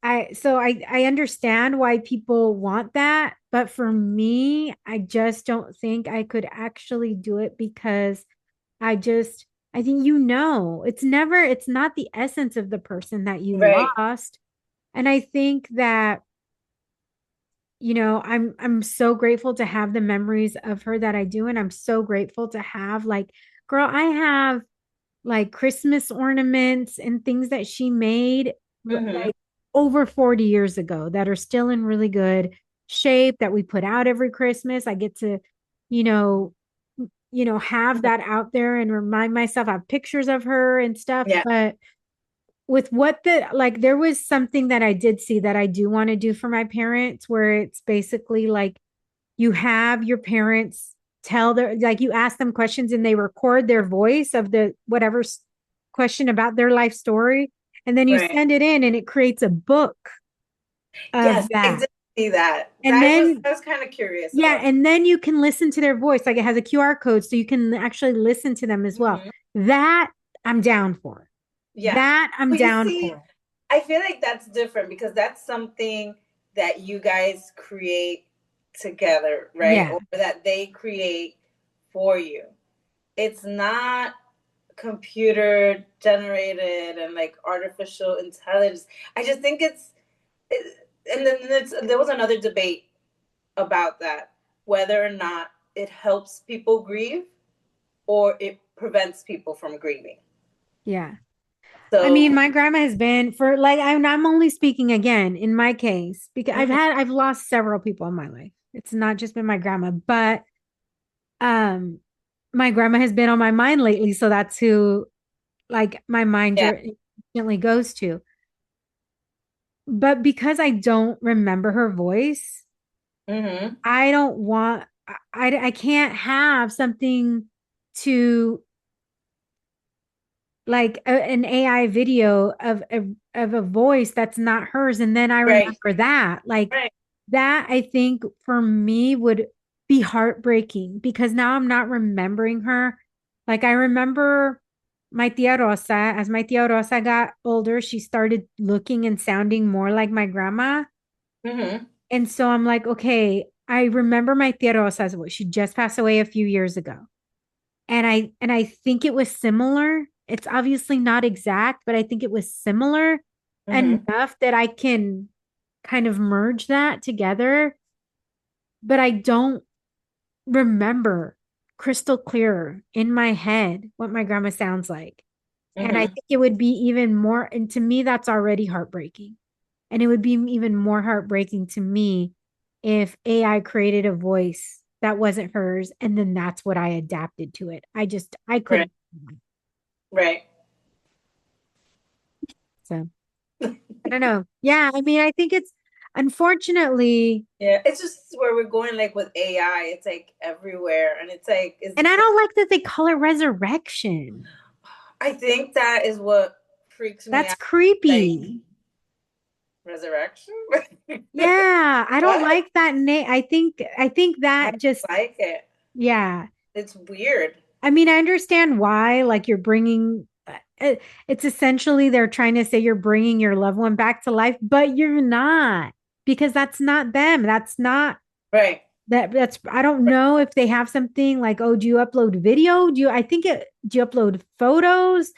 I understand why people want that, but for me, I just don't think I could actually do it because I think it's not the essence of the person that you Right. lost. And I think that, I'm so grateful to have the memories of her that I do. And I'm so grateful to have like, girl, I have like Christmas ornaments and things that she made Mm-hmm. like over 40 years ago that are still in really good shape that we put out every Christmas. I get to, you know, have that out there and remind myself I have pictures of her and stuff. Yeah. But with what like there was something that I did see that I do want to do for my parents where it's basically like you have your parents tell their like you ask them questions and they record their voice of the whatever question about their life story and then you Right. send it in and it creates a book of Yes, I that. did see that. And then I was kind of curious yeah, about and then you can listen to their voice. Like it has a QR code so you can actually listen to them as that. well. Hmm. That I'm down for. Yeah. That I'm But you down see, for. I feel like that's different because that's something that you guys create together, right? Yeah. Or that they create for you. It's not computer generated and like artificial intelligence. I just think and then there was another debate about that, whether or not it helps people grieve or it prevents people from grieving. Yeah. I mean, So, my grandma has been for like I'm only speaking again in my case because mhm, I've lost several people in my life. It's not just been my grandma, but um my grandma has been on my mind lately, so that's who like my mind yeah. instantly goes to. But because I don't remember her voice, Hmm. I don't want I can't have something to like an AI video of a voice that's not hers and then I Right. remember that. Like Right. that I think for me would be heartbreaking because now I'm not remembering her. Like I remember my tia Rosa, as my tia Rosa got older, she started looking and sounding more like my grandma. Hmm. And so I'm like, okay, I remember my tia Rosa's voice. She just passed away a few years ago. And I think it was similar. It's obviously not exact, but I think it was similar Hmm. enough that I can kind of merge that together. But I don't remember crystal clear in my head what my grandma sounds like. And I Hmm. think it would be even more, and to me, that's already heartbreaking. And it would be even more heartbreaking to me if AI created a voice that wasn't hers, and then that's what I adapted to it. I Right. couldn't. Right. So I don't know. Yeah, I mean, I think it's unfortunately, Yeah. It's just where we're going, like with AI. It's like everywhere, and it's like is and I don't like that they call it resurrection. I think that is what freaks me That's out. Like creepy. resurrection. Yeah, I don't What? like that name. I think I that don't just like it. yeah. It's weird. I mean, I understand why like you're bringing it's essentially they're trying to say you're bringing your loved one back to life, but you're not because that's not them. That's not Right. that's I don't know if they have something like, oh, do you upload video? Do you upload photos?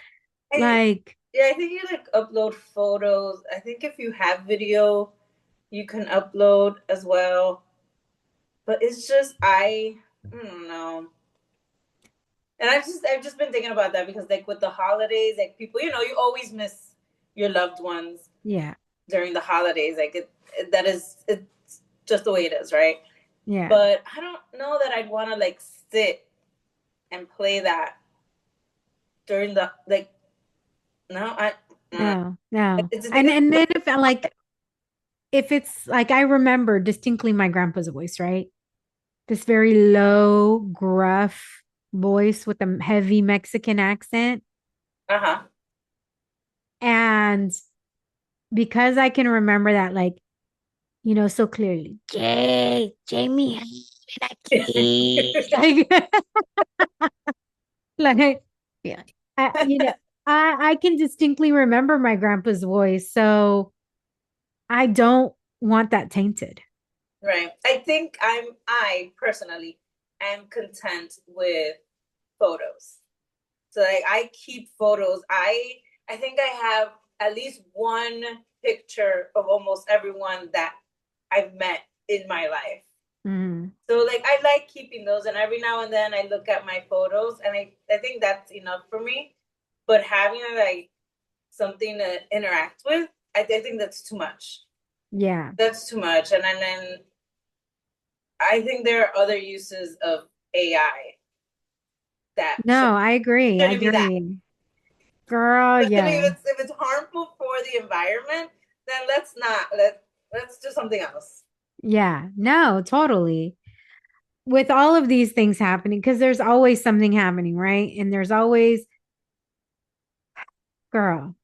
I, Like, yeah, I think you like upload photos. I think if you have video, you can upload as well. But it's just I don't know. And I've just been thinking about that because like with the holidays, like people, you always miss your loved ones yeah, during the holidays. Like that is it's just the way it is, right? yeah. But I don't know that I'd want to like sit and play that during the like no, No, no. it's And because and then if it's like I remember distinctly my grandpa's voice, right? This very low, gruff voice with a heavy Mexican accent. uh-huh. And because I can remember that, like, so clearly, Jamie, like, like, yeah, I, you know, I can distinctly remember my grandpa's voice. So I don't want that tainted. Right. I personally am content with photos. So like I keep photos. I think I have at least one picture of almost everyone that I've met in my life. Mm. So like I like keeping those, and every now and then I look at my photos, and I think that's enough for me. But having like something to interact with, I think that's too much. Yeah. That's too much. And then I think there are other uses of AI that No, I agree. I shouldn't be that. agree. Girl, Especially yeah. if it's harmful for the environment, then let's do something else. Yeah. No, totally. With all of these things happening, because there's always something happening, right? And there's always, girl,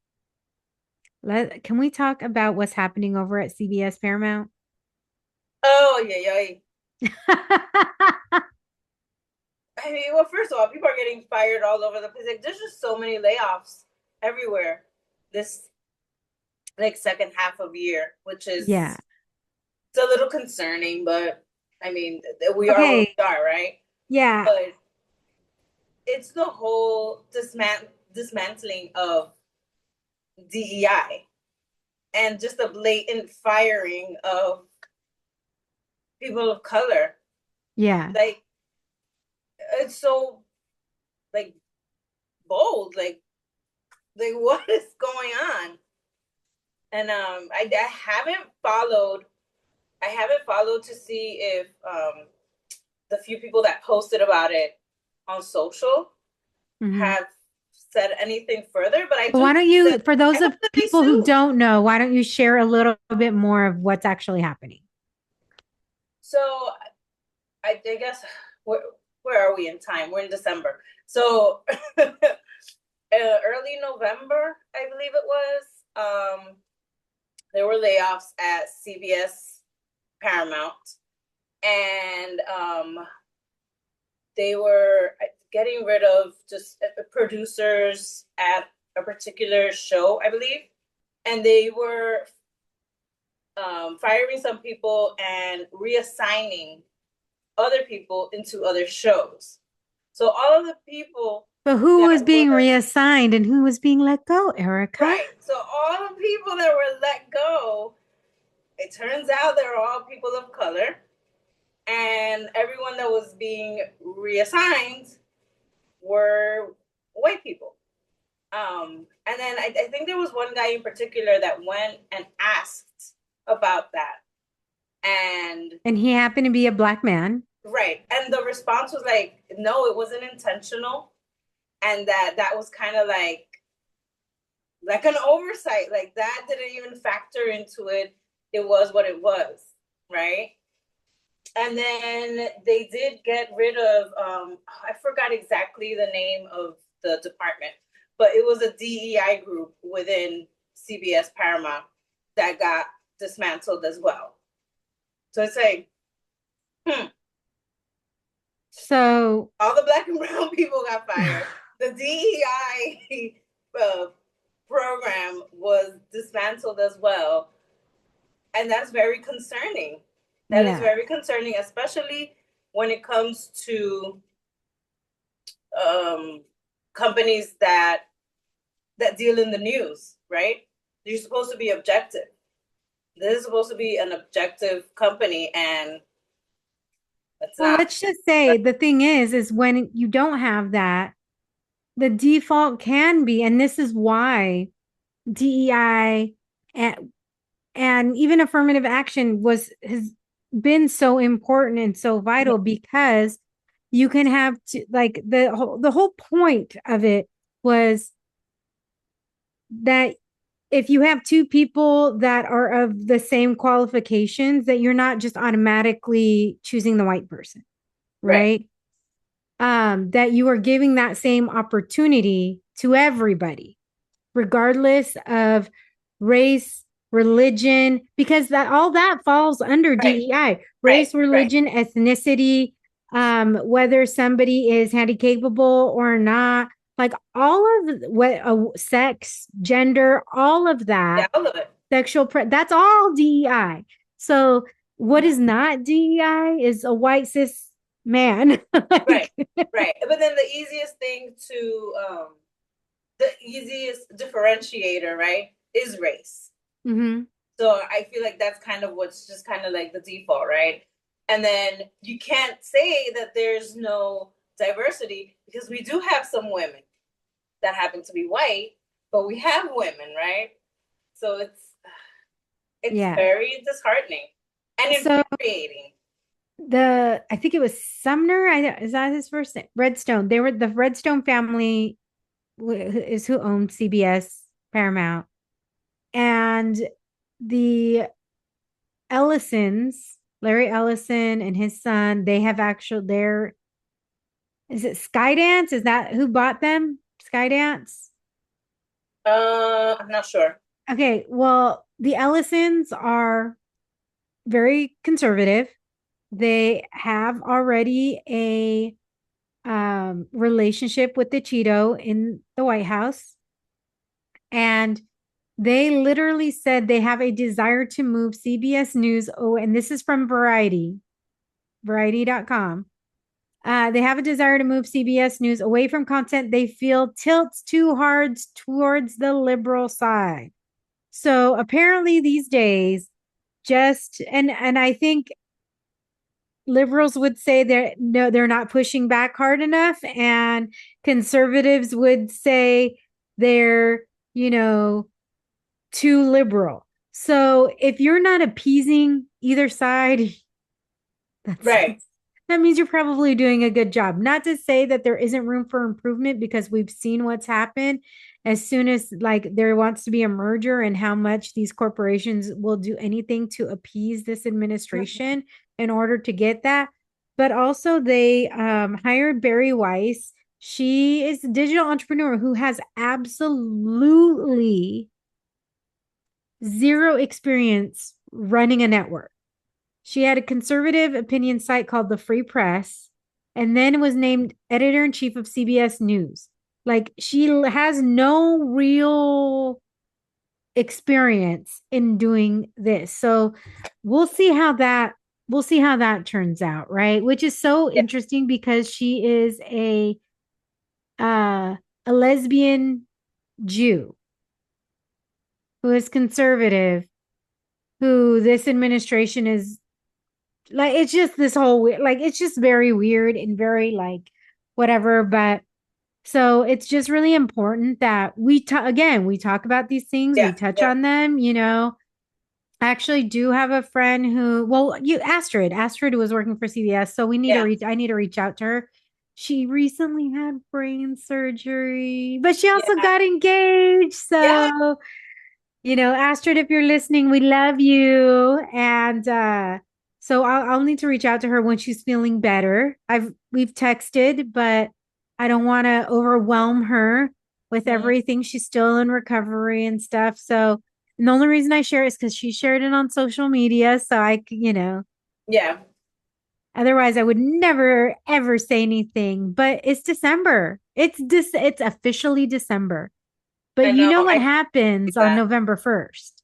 can we talk about what's happening over at CBS Paramount? Oh yeah, yeah. I mean, well, first of all, people are getting fired all over the place. Like, there's just so many layoffs everywhere this like second half of year, which Yeah. is it's a little concerning, but I mean, we are where Okay. we are, right? Yeah. But it's the whole dismantling of DEI and just the blatant firing of people of color. Yeah. Like it's so like bold. Like what is going on? And I haven't followed. I haven't followed to see if the few people that posted about it on social Mhm. have said anything further. But I Well, do why hope don't you, that for those I of hope that they people who sue. don't know, why don't you share a little bit more of what's actually happening? So I guess where are we in time? We're in December. So early November, I believe it was. There were layoffs at CBS Paramount, and they were getting rid of just producers at a particular show, I believe, and they were firing some people and reassigning other people into other shows. So all of the people But who was that being were reassigned and who was being let go, Erica? right, so all the people that were let go, it turns out they're all people of color, and everyone that was being reassigned were white people. And then I think there was one guy in particular that went and asked about that, and And he happened to be a black man. right, and the response was like, no, it wasn't intentional, and that was kind of like an oversight, like that didn't even factor into it. It was what it was, right? And then they did get rid of I forgot exactly the name of the department, but it was a DEI group within CBS Paramount that got dismantled as well. So it's like, So, all the black and brown people got fired. The DEI program was dismantled as well, and that's very concerning. That is yeah. very concerning, especially when it comes to um, companies that deal in the news, right? You're supposed to be objective. This is supposed to be an objective company, and it's Well, not. let's just say the thing is when you don't have that, the default can be, and this is why DEI and even affirmative action has been so important and so vital because you can have like the whole point of it was that if you have two people that are of the same qualifications, that you're not just automatically choosing the white person, Right, right? That you are giving that same opportunity to everybody, regardless of race, religion, because that all that falls under right, DEI, right, race, right. religion, ethnicity, whether somebody is handicapable or not, like all of what sex, gender, all of Yeah, that all of it. That's all DEI. So what is not DEI is a white cis man. Right, Like, right. But then the easiest differentiator, right, is race. mhm. So I feel like that's kind of what's just kind of like the default, right? And then you can't say that there's no diversity because we do have some women that happen to be white, but we have women, right? So it's Yeah. very disheartening and So infuriating. I think it was Sumner. Is that his first name? Redstone. They were the Redstone family is who owned CBS, Paramount, and the Ellisons, Larry Ellison and his son. They have actual. Is it Skydance? Is that who bought them? Skydance. I'm not sure. Okay, well, the Ellisons are very conservative. They have already a relationship with the Cheeto in the White House. And they literally said they have a desire to move CBS News. Oh, and this is from variety.com. They have a desire to move CBS News away from content they feel tilts too hard towards the liberal side. So apparently these days, and I think liberals would say they're not pushing back hard enough, and conservatives would say they're, you know, too liberal. So if you're not appeasing either side, that's Right. that means you're probably doing a good job. Not to say that there isn't room for improvement, because we've seen what's happened as soon as like there wants to be a merger, and how much these corporations will do anything to appease this administration in order to get that. But also they hired Barry Weiss. She is a digital entrepreneur who has absolutely zero experience running a network. She had a conservative opinion site called The Free Press, and then was named editor in chief of CBS News. Like, she has no real experience in doing this. So we'll see how that turns out, right? Which is so Yeah. interesting because she is a lesbian Jew who is conservative, who this administration is like, it's just this whole like, it's just very weird and very like whatever. But so it's just really important that we talk about these things, we Yeah. touch Yeah. on them, you know. I actually do have a friend who, well, you Astrid was working for CBS, so Yeah. I need to reach out to her. She recently had brain surgery, but she also Yeah. got engaged. Yeah. So, you know, Astrid, if you're listening, we love you. And so I'll need to reach out to her when she's feeling better. We've texted, but I don't want to overwhelm her with Mhm. everything. She's still in recovery and stuff. So, and the only reason I share it is because she shared it on social media. So you know, Yeah. otherwise I would never ever say anything. But it's December. It's officially December. But I you know. know what I happens on that. November 1st?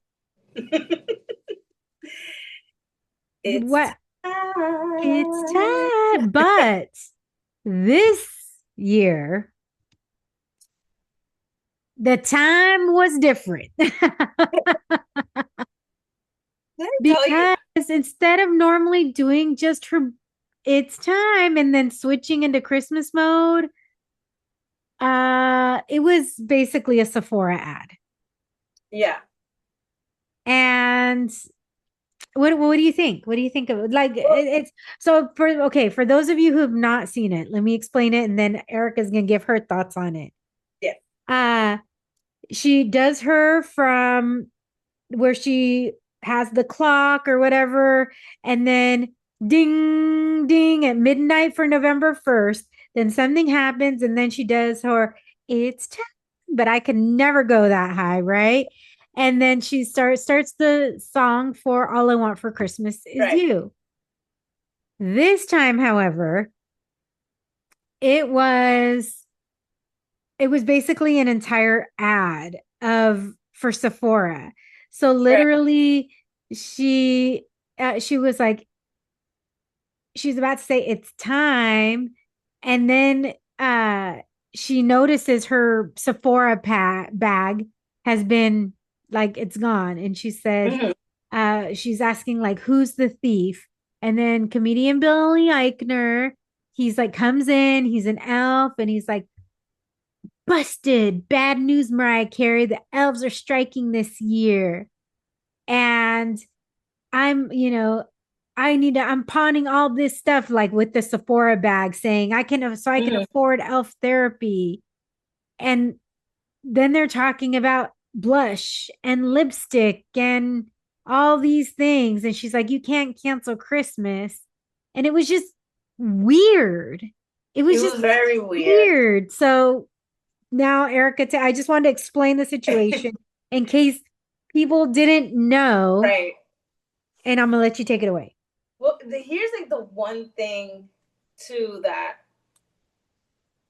It's What it's time. time. But this year, the time was different. Let me tell you. Because instead of normally doing just her it's time and then switching into Christmas mode, it was basically a Sephora ad. Yeah. And what do you think? What do you think of it? Like it's so for those of you who have not seen it, let me explain it, and then Erica's gonna give her thoughts on it. Yeah. Uh she does her from where she has the clock or whatever, and then ding ding at midnight for November 1st. Then something happens, and then she does her it's time, but I can never go that high, right? And then she starts the song for All I Want for Christmas Is Right. You. This time, however, it was it was basically an entire ad of for Sephora. So Right. literally, she was like, she's about to say it's time, and then she notices her Sephora bag has been like it's gone, and she said Mhm. she's asking like who's the thief, and then comedian Billy Eichner, he's like comes in, he's an elf, and he's like, busted, bad news, Mariah Carey, the elves are striking this year, and I'm, I'm pawning all this stuff like with the Sephora bag saying so I can Mhm. afford elf therapy. And then they're talking about blush and lipstick and all these things. And she's like, you can't cancel Christmas. And it was just weird. It It was just was very weird. weird. So now, Erica, I just wanted to explain the situation in case people didn't know. Right. And I'm going to let you take it away. Well, here's like the one thing too that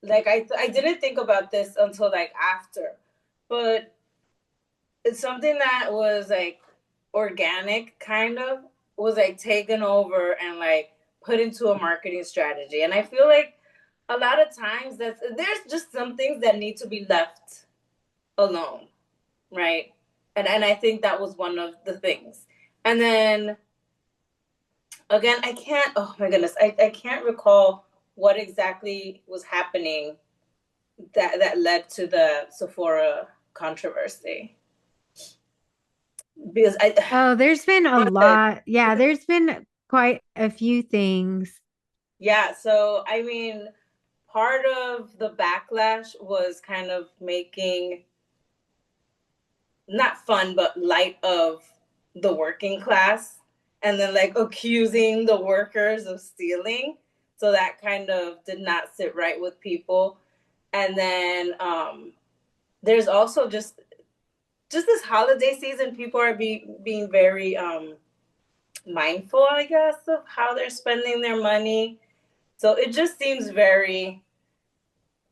like I didn't think about this until like after, but it's something that was like organic kind of was like taken over and like put into a marketing strategy. And I feel like a lot of times there's just some things that need to be left alone, right? And I think that was one of the things. And then again, I can't, oh my goodness, I can't recall what exactly was happening that led to the Sephora controversy. Because I, Oh, there's been a lot. Yeah, there's been quite a few things. yeah, so I mean, part of the backlash was kind of making not fun, but light of the working class and then like accusing the workers of stealing. So that kind of did not sit right with people. And then there's also just this holiday season, people are being very mindful, I guess, of how they're spending their money. So it just seems very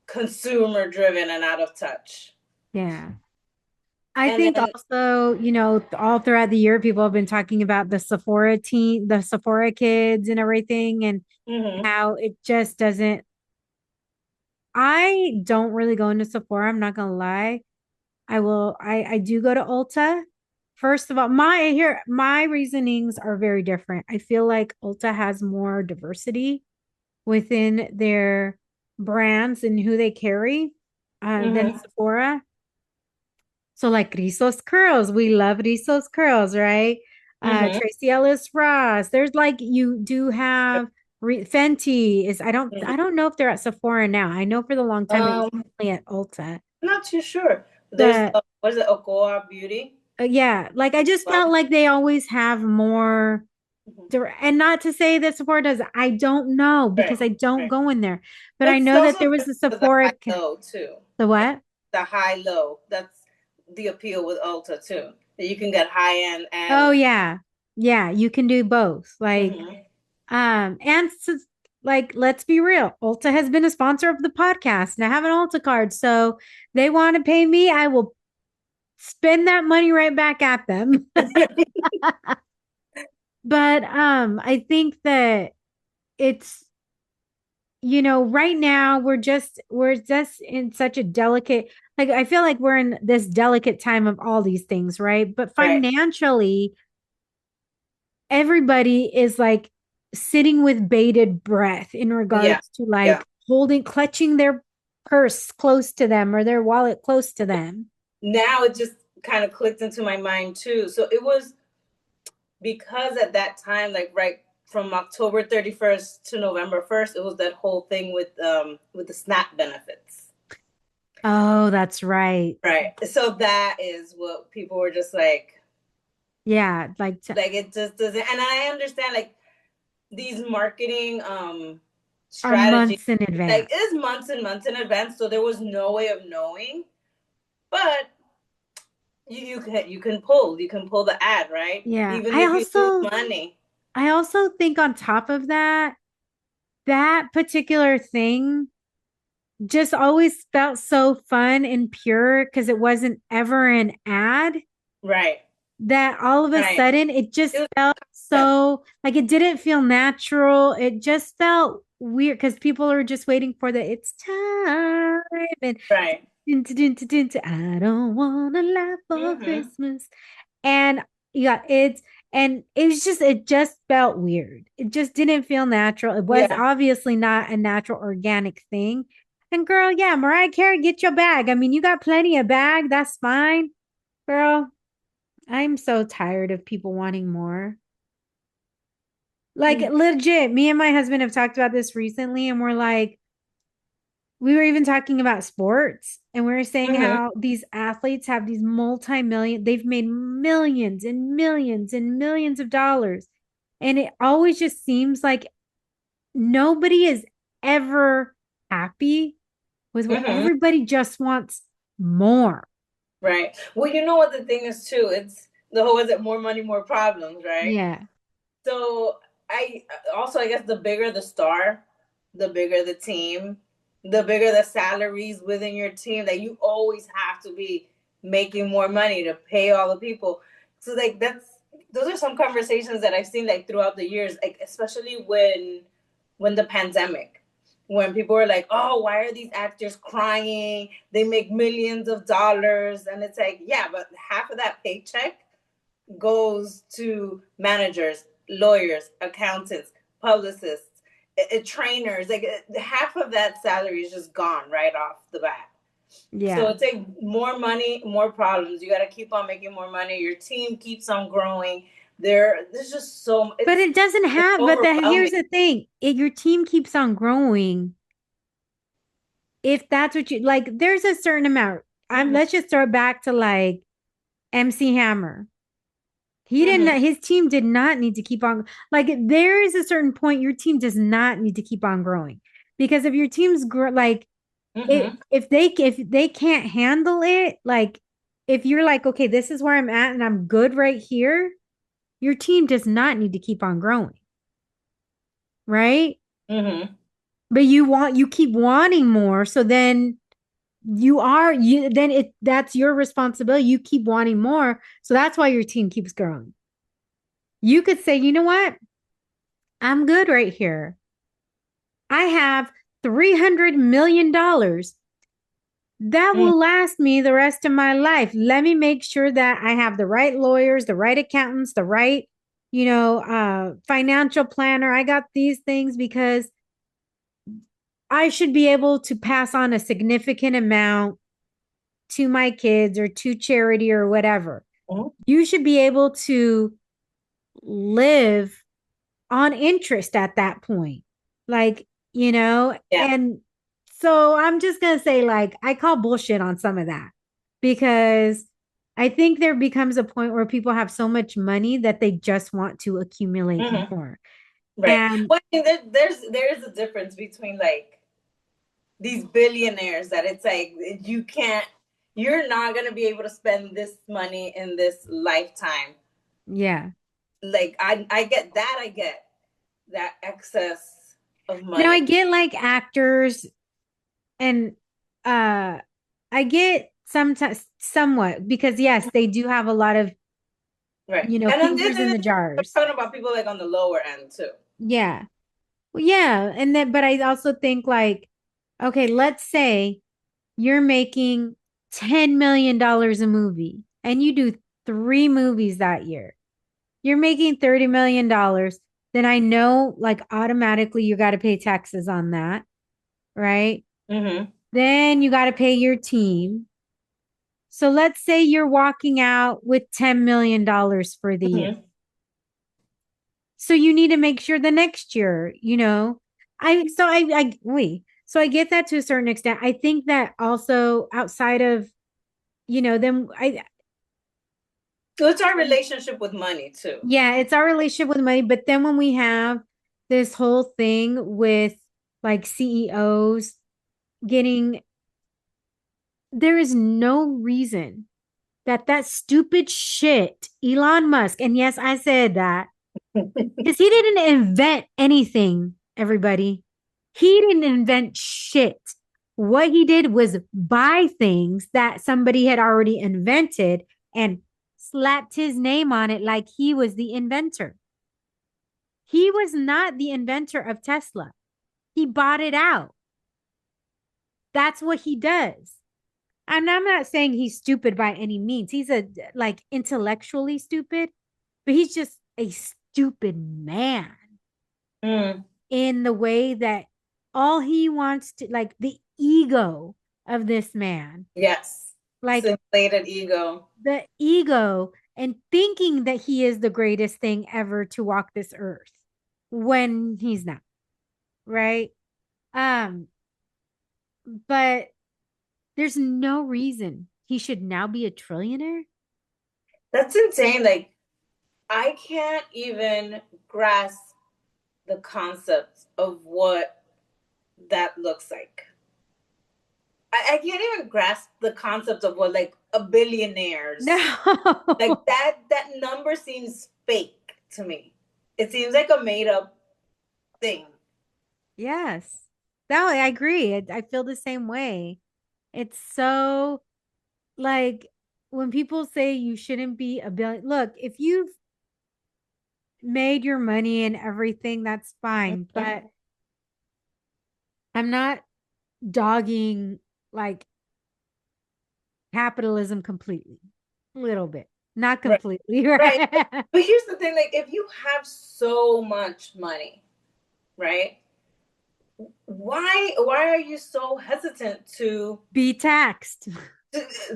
consumer driven and out of touch. Yeah. I And think then, also, all throughout the year, people have been talking about the Sephora kids and everything, and mm-hmm, how it just doesn't. I don't really go into Sephora. I'm not gonna lie. I do go to Ulta. First of all, my reasonings are very different. I feel like Ulta has more diversity within their brands and who they carry than mm-hmm, Sephora. So like Rizos curls, we love Rizos curls, right? mm-hmm, Tracy Ellis Ross. There's like you do have Fenty is mm-hmm. I don't know if they're at Sephora now. I know for the long time it was um, only at Ulta. not too sure. There's But what is it, Okoa Beauty? yeah, like I just Well, felt like they always have more mm-hmm. and not to say that Sephora does. I don't know Right, because I don't right. go in there. But I That's know that also there was just a because the high Sephora. low too. The Like what? the high low. That's the appeal with Ulta too. That you can get high end Oh and yeah. Yeah, you can do both. Like mm-hmm. and so, like let's be real. Ulta has been a sponsor of the podcast. And I have an Ulta card. So they want to pay me, I will spend that money right back at them. But I think that it's right now we're just in such a delicate, like I feel like we're in this delicate time of all these things, right? But Right. financially, everybody is like sitting with bated breath in Yeah. regards to Yeah. like clutching their purse close to them or their wallet close to them. Now it just kind of clicked into my mind too. So it was because at that time, like right from October 31st to November 1st, it was that whole thing with the SNAP benefits. Oh, that's right. Right. So that is what people were just Yeah, like it just doesn't, and I understand like these marketing are strategies months in like advance. is months and months in advance, so there was no way of knowing. But you can pull the ad, right? Yeah. Even I if you lose also money. I also think on top of that, that particular thing just always felt so fun and pure because it wasn't ever an ad. Right. that all of a Right. sudden it just It was felt concept. so like it didn't feel natural. It just felt weird because people are just waiting for the it's time and Right. I don't want to laugh for Mm-hmm. Christmas. And yeah, it just felt weird. It just didn't feel natural. It was Yeah. obviously not a natural organic thing. And girl, yeah, Mariah Carey, get your bag. I mean, you got plenty of bag. That's fine. Girl, I'm so tired of people wanting more. Like Mm-hmm. legit, me and my husband have talked about this recently, and we're like, we were even talking about sports, and we were saying how these athletes have these multi-million, they've made millions and millions and millions of dollars. And it always just seems like nobody is ever happy with what Mm-hmm. everybody just wants more. Right. Well, you know what the thing is too? It's the whole, is it more money, more problems, right? Yeah. So I also, I guess the bigger the star, the bigger the team, the bigger the salaries within your team, that you always have to be making more money to pay all the people. So like those are some conversations that I've seen like throughout the years, like especially when the pandemic, when people were like, oh, why are these actors crying? They make millions of dollars. And it's like, yeah, but half of that paycheck goes to managers, lawyers, accountants, publicists, trainers. Like half of that salary is just gone right off the bat. So Yeah. it's like more money, more problems. You got to keep on making more money. Your team keeps on growing. There's just so But it doesn't it's have, but here's overwhelming. the thing. Your team keeps on growing if that's what you like. There's a certain amount. Mm-hmm. Let's just start back to like MC Hammer. He Mm-hmm. didn't, his team did not need to keep on, like, there is a certain point your team does not need to keep on growing. Because if your team's like, Mm-hmm. if they can't handle it, like, if you're like, okay, this is where I'm at and I'm good right here, your team does not need to keep on growing. Right. Mm-hmm. But you keep wanting more. So then that's your responsibility. You keep wanting more. So that's why your team keeps growing. You could say, you know what? I'm good right here. I have $300 million that Mm-hmm. will last me the rest of my life. Let me make sure that I have the right lawyers, the right accountants, the right, financial planner. I got these things because I should be able to pass on a significant amount to my kids or to charity or whatever. You should be able to live on interest at that point. Like, Yeah. and so I'm just going to say, like, I call bullshit on some of that because I think there becomes a point where people have so much money that they just want to accumulate Mm-hmm. more. Right. And Well, I mean, there's a difference between like these billionaires that it's like you're not gonna be able to spend this money in this lifetime. yeah. Like I get that, I get that excess of Now I money. get like actors and uh I get sometimes somewhat because yes, they do have a lot of, Right. And then fingers in the we're jars. talking about people like on the lower end too. Yeah. Well, yeah. And then, but I also think like, okay, let's say you're making $10 million a movie and you do three movies that year. You're making $30 million. Then I know like automatically you got to pay taxes on that. Right. Mm-hmm. Then you got to pay your team. So let's say you're walking out with $10 million for the year. Mm-hmm. So you need to make sure the next year, so I get that to a certain extent. I think that also outside of, then So it's our relationship with money too. yeah, it's our relationship with money. But then when we have this whole thing with like CEOs getting, there is no reason that stupid shit, Elon Musk, and yes, I said that, because he didn't invent anything, everybody. He didn't invent shit. What he did was buy things that somebody had already invented and slapped his name on it like he was the inventor. He was not the inventor of Tesla. He bought it out. That's what he does. And I'm not saying he's stupid by any means. He's a like intellectually stupid, but he's just a stupid man Mm, in the way that all he wants to, like, the ego of this man, yes. like Simulated ego. the ego and thinking that he is the greatest thing ever to walk this earth when he's not, right? Um, but there's no reason he should now be a trillionaire. That's insane. Like, I can't even grasp the concept of what that looks like. I can't even grasp the concept of what like a billionaires. No. Like that number seems fake to me. It seems like a made up thing. Yes. No, I agree. I feel the same way. It's so like when people say you shouldn't be a billion, look, if you've made your money and everything, that's fine. Mhm. But I'm not dogging like capitalism completely. A little bit. Not Right. completely, Right. right? But here's the thing, like if you have so much money, right? Why are you so hesitant Be taxed.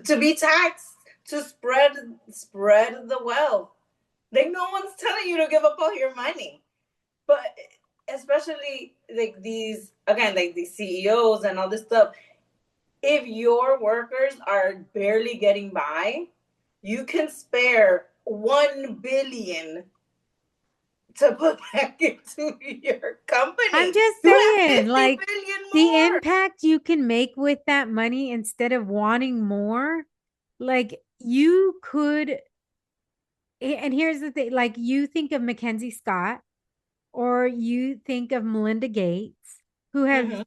to be taxed, to spread the wealth? Like no one's telling you to give up all your money. But especially like these again, like these CEOs and all this stuff, if your workers are barely getting by, you can spare 1 billion to put back into your I'm company. just You have saying, 50 like, billion the more. impact you can make with that money instead of wanting more, like, you could. And here's the thing, like, you think of Mackenzie Scott or you think of Melinda Gates, who have, Mm-hmm.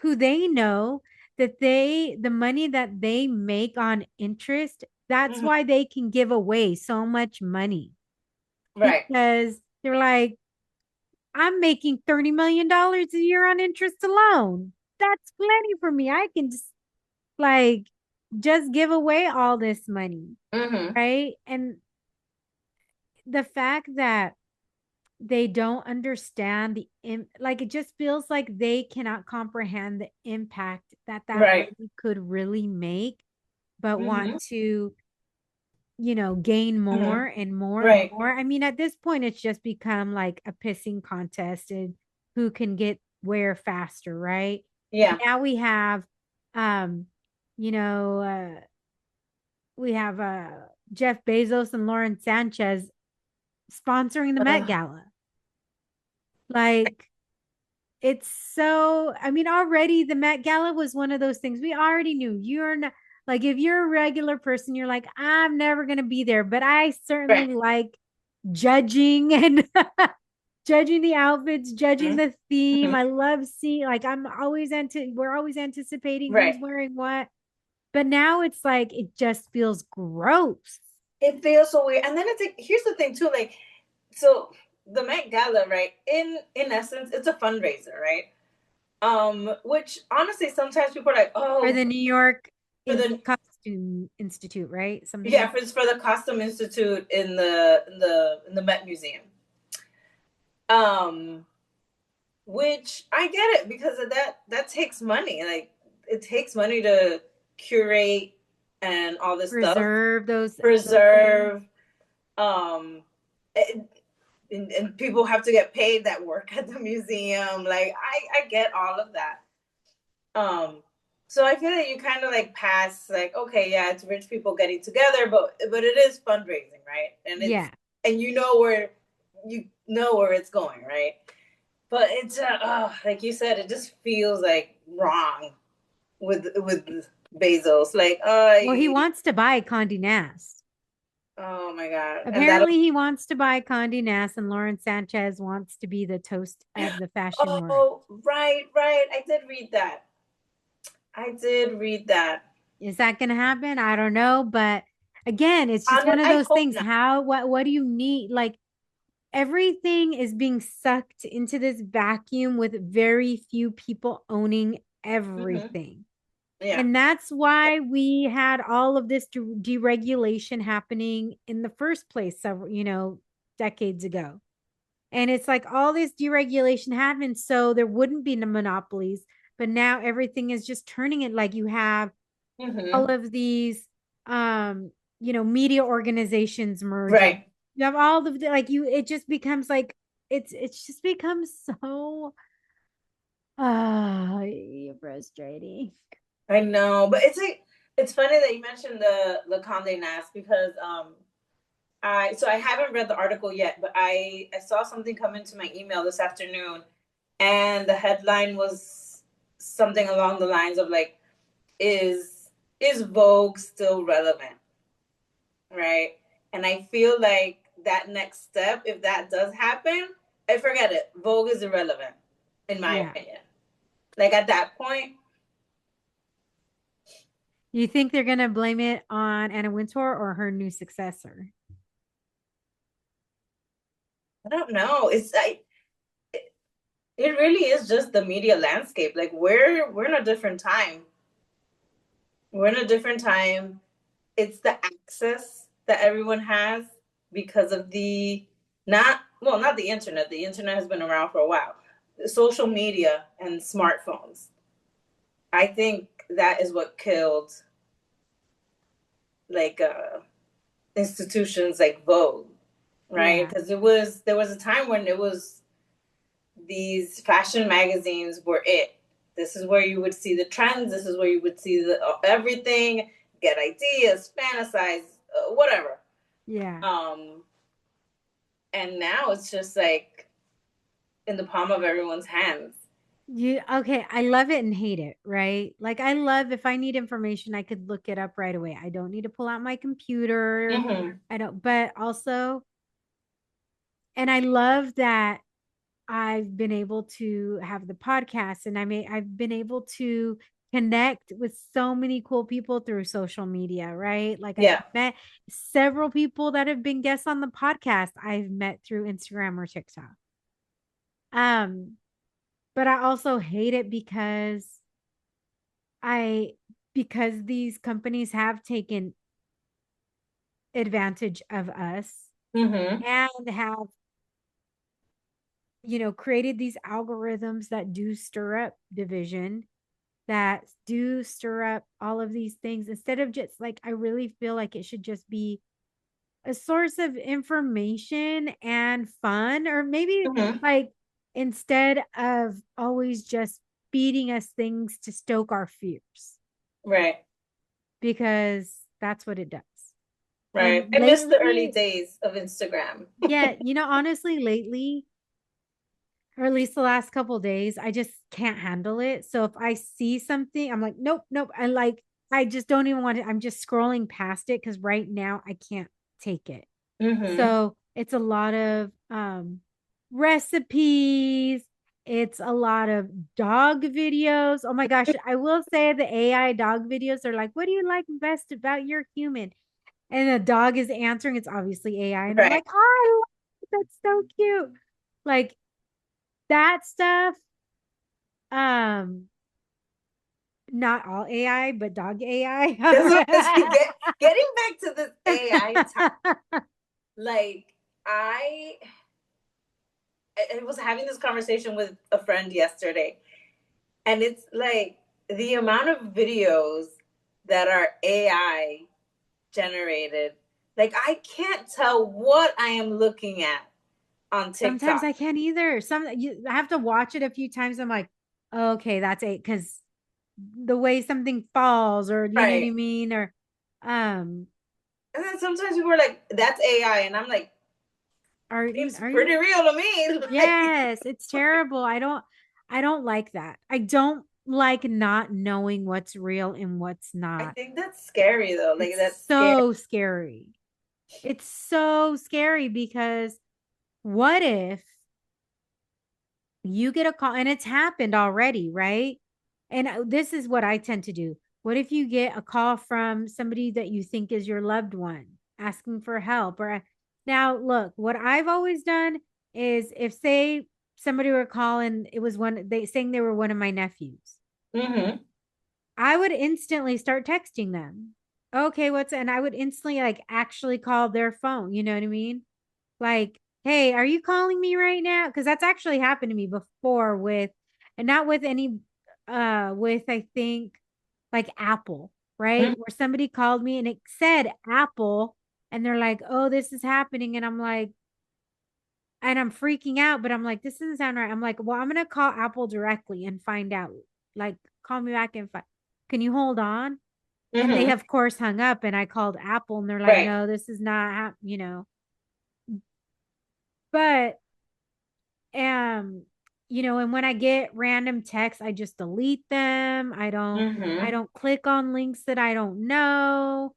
who they know that the money that they make on interest, that's Mm-hmm. why they can give away so much money Right. because they're like, I'm making $30 million a year on interest alone. That's plenty for me. I can just like just give away all this money. Mm-hmm. Right. And the fact that they don't understand like it just feels like they cannot comprehend the impact that that Right. money could really make, but want Mm-hmm. to, gain Mm-hmm. more and more and Right. more. I mean, at this point, it's just become like a pissing contest and who can get where faster, right? And Yeah. now um, you know, we have Jeff Bezos and Lauren Sanchez sponsoring the Met Uh, Gala. Like, it's so, I mean, already the Met Gala was one of those things we already knew. You're not like, if you're a regular person, you're like, I'm never going to be there, but I right. certainly like judging and judging the outfits, judging the theme. Mm-hmm. I love seeing, like, we're always anticipating who's Right. wearing what. But now it's like, it just feels gross. It feels so weird. And then it's like, here's the thing too, like, so the Met Gala, right? In essence, it's a fundraiser, right? Which honestly, sometimes people are like, For oh, the New York for the Costume Institute, right? Something yeah, like for the Costume Institute in the Met Museum. Um, which I get it because of that takes money. Like it takes money to curate and all this stuff, preserve those things. preserve. Um, and, and people have to get paid that work at the museum. Like I get all of that. Um, so I feel like you kind of like pass like, okay, yeah, it's rich people getting together, but it is fundraising, right? And Yeah. and you know where it's going, right? But it's like you said, it just feels like wrong with Bezos. Like, Well, he wants to buy Condé Nast. oh my god, and that'll Apparently, he wants to buy Condé Nast, and Lauren Sanchez wants to be the toast of the fashion world. oh right, I did read that. I did read that. Is that going to happen? I don't know, but Again, it's just one of I those hope things. not. What do you need? Like everything is being sucked into this vacuum with very few people owning Hmm. everything. Yeah. And that's why we had all of this deregulation happening in the first place several, decades ago. And it's like all this deregulation happened so there wouldn't be no monopolies, but now everything is just turning it like you have all Hmm. of these um media organizations merging. Right. You have all of the like you it just becomes like it's just becomes so frustrating. I know, but it's like it's funny that you mentioned the Condé Nast because I haven't read the article yet, but I saw something come into my email this afternoon, and the headline was something along the lines of like, is Vogue still relevant, right? And I feel like that next step, if that does happen, I forget it. Vogue is irrelevant, in my Yeah. opinion. Like at that point, You think they're gonna blame it on Anna Wintour or her new successor? I don't know. It's like it really is just the media landscape. Like we're in a different time. We're in a different time. It's the access that everyone has because of the not the internet. The internet has been around for a while. Social media and smartphones. I think that is what killed like institutions like Vogue, right? Yeah. Because there was a time when it was these fashion magazines were it. This is where you would see the trends. This is where you would see the everything, get ideas, fantasize, whatever. Yeah. Um, and now it's just like in the palm of everyone's hands. You okay, I love it and hate it, right? Like I love if I need information, I could look it up right away. I don't need to pull out my computer. Mm-hmm. I don't, but also, and I love that I've been able to have the podcast and I've been able to connect with so many cool people through social media, right? Like I've Yeah. met several people that have been guests on the podcast I've met through Instagram or TikTok. Um, but I also hate it I because these companies have taken advantage of us Mm-hmm. and have created these algorithms that do stir up division, that do stir up all of these things instead of just like I really feel like it should just be a source of information and fun, or maybe Mm-hmm. like instead of always just feeding us things to stoke our fears, Right. because that's what it does. And Right. I miss the early lately, days of Instagram. yeah, honestly, lately, or at least the last couple of days, I just can't handle it. So if I see something, I'm like, nope, nope. I just don't even want to. I'm just scrolling past it because right now I can't take it. Mm-hmm. So it's a lot of recipes. It's a lot of dog videos. Oh my gosh. I will say the AI dog videos are like, what do you like best about your human? And the dog is answering. It's obviously AI. And I'm Right. like, oh, I love it. That's so cute. Like that stuff. Um, not all AI, but dog That's what I was AI. getting back to this AI time. Like I was having this conversation with a friend yesterday, and it's like the amount of videos that are AI generated. Like I can't tell what I am looking at on Sometimes TikTok. I can't either. I have to watch it a few times. I'm like, okay, that's it. Because the way something falls, or you know what I Right. mean, or um, And then sometimes people are like, that's AI. And I'm like, seems are pretty you? real to me. Like, Yes, it's terrible. I don't like that. I don't like not knowing what's real and what's I not. think that's scary though. Like It's that's scary. so scary. It's so scary because what if you get a call, and it's happened already, right? And this is what I tend to do. What if you get a call from somebody that you think is your loved one asking for help? Or now, look, what I've always done is if, say, somebody were calling, it was one, they saying they were one of my nephews, Mm-hmm. I would instantly start texting them. Okay, and I would instantly like actually call their phone. You know what I mean? Like, hey, are you calling me right now? Because that's actually happened to me before with, and not with any, with I think like Apple, right? Where somebody called me and it said Apple, and they're like, oh, this is happening. And I'm like, and I'm freaking out, but I'm like, this doesn't sound right. I'm like, well, I'm gonna call Apple directly and find out. Like, call me back and find. Can you hold on? And they Mm-hmm. of course hung up, and I called Apple, and they're like, Right. no, this is not, But um, and when I get random texts, I just delete them. I Mm-hmm. don't click on links that I don't know.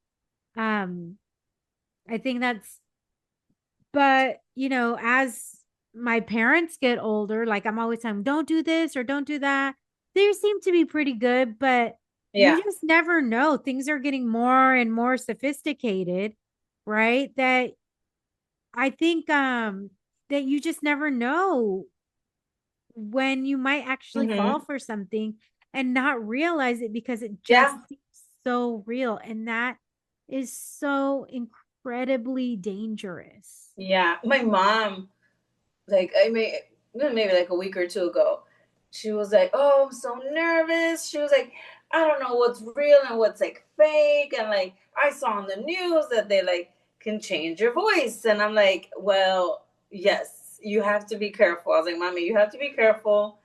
Um, I think that's, but as my parents get older, like I'm always telling them, don't do this or don't do that. They seem to be pretty good, but Yeah. you just never know. Things are getting more and more sophisticated, right? That I think that you just never know when you might actually fall Mm-hmm. for something and not realize it because it just Yeah. seems so real. And that is so incredibly dangerous. Yeah. My mom, like, maybe like a week or two ago, she was like, "Oh, I'm so nervous." She was like, "I don't know what's real and what's like fake." And like, I saw on the news that they like can change your voice. And I'm like, well, yes, you have to be careful. I was like, Mommy, you have to be careful.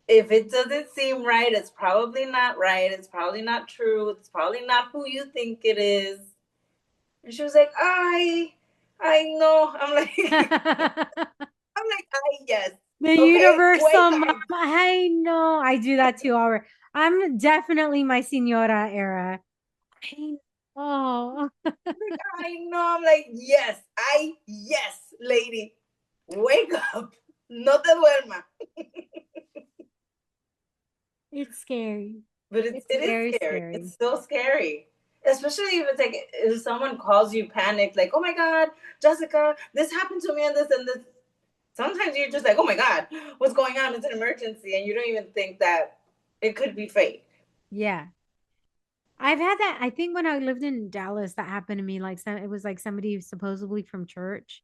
If it doesn't seem right, it's probably not right. It's probably not true. It's probably not who you think it is. And she was like, I know. I'm like, The I'm like, yes. Okay, wake universal mom. up. I know. I do that too already. I'm definitely my senora era. I know. Like, I know. I'm like, yes, lady. Wake up. No te duerma. It's scary. But It's it is very scary. scary. It's so scary. Especially if it's like if someone calls you panicked, like, oh my God, Jessica, this happened to me and this and this. Sometimes you're just like, oh my God, what's going on? It's an emergency. And you don't even think that it could be fake. Yeah. I've had that. I think when I lived in Dallas, that happened to me. Like it was like somebody supposedly from church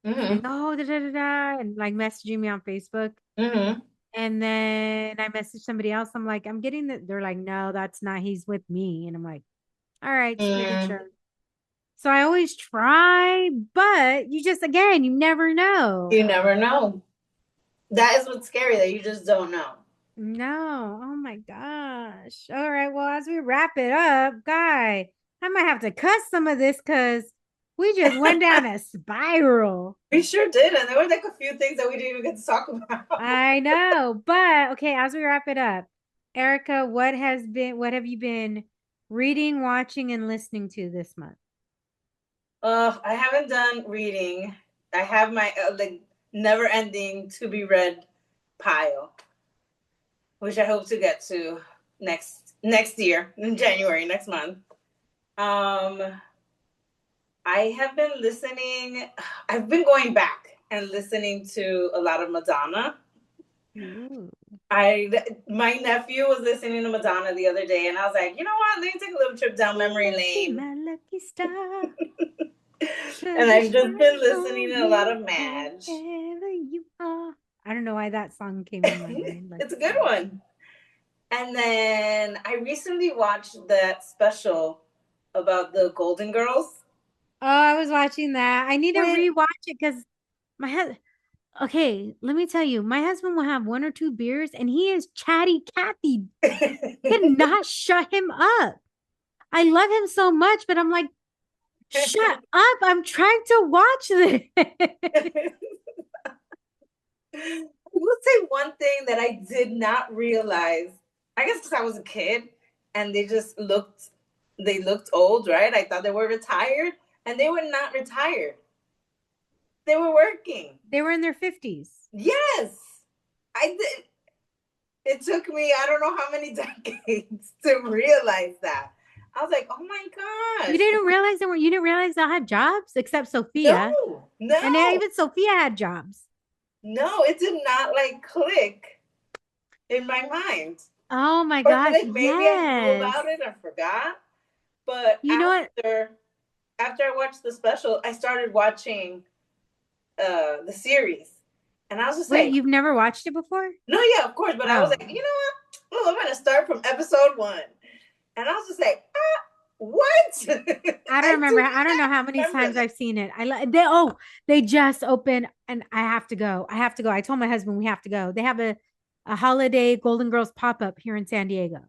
saying, Mm-hmm. "Oh, da da da da," and like messaging me on Facebook. Mm-hmm. And then I messaged somebody else. I'm like, I'm getting that. They're like, no, that's not. He's with me. And I'm like, all right, just making Mm. sure. So I always try, but you just, again, you never know. You never know. That is what's scary, that you just don't know. No. Oh my gosh. All right. Well, as we wrap it up, guy, I might have to cut some of this because we just went down a spiral. We sure did. And there were like a few things that we didn't even get to talk about. I know. But okay, as we wrap it up, Erica, what have you been reading, watching, and listening to this month? I haven't done reading. I have my like never ending to be read pile, which I hope to get to next year in January next month. Um, I have been listening. I've been going back and listening to a lot of Madonna. Ooh. I My nephew was listening to Madonna the other day, and I was like, you know what? Let me take a little trip down You memory must be lane. my lucky star, And 'cause you I've just been shine listening on to a lot me of Madge. wherever you are. I don't know why that song came in my mind. It's Lucky a good Star. one. And then I recently watched that special about the Golden Girls. Oh, I was watching that. I need to With rewatch it because my head. Okay, let me tell you, my husband will have one or two beers and he is chatty Cathy. Cannot shut him up. I love him so much, but I'm like, shut up. I'm trying to watch this. I will say one thing that I did not realize. I guess because I was a kid and they looked old, right? I thought they were retired, and they were not retired. They were working. They were in their 50s. Yes, I did. it took me, I don't know how many decades to realize that. I was like, oh my You gosh. didn't realize you didn't realize they'll have jobs except Sophia. No, And then no, even Sophia had jobs. no, it did not like click in my mind. Oh my Or gosh, like maybe I knew yes. about it and forgot. But You know what? after I watched the special, I started watching the series. And I was just Wait, like, you've never watched it before? no, yeah, of course. But I was Oh, like, you know what? Well, I'm gonna start from episode 1. And I was just like, what? I don't I remember. do I don't know not how many remember times that. I've seen it. They just opened and I have to go. I have to go. I told my husband we have to go. They have a holiday Golden Girls pop-up here in San Diego.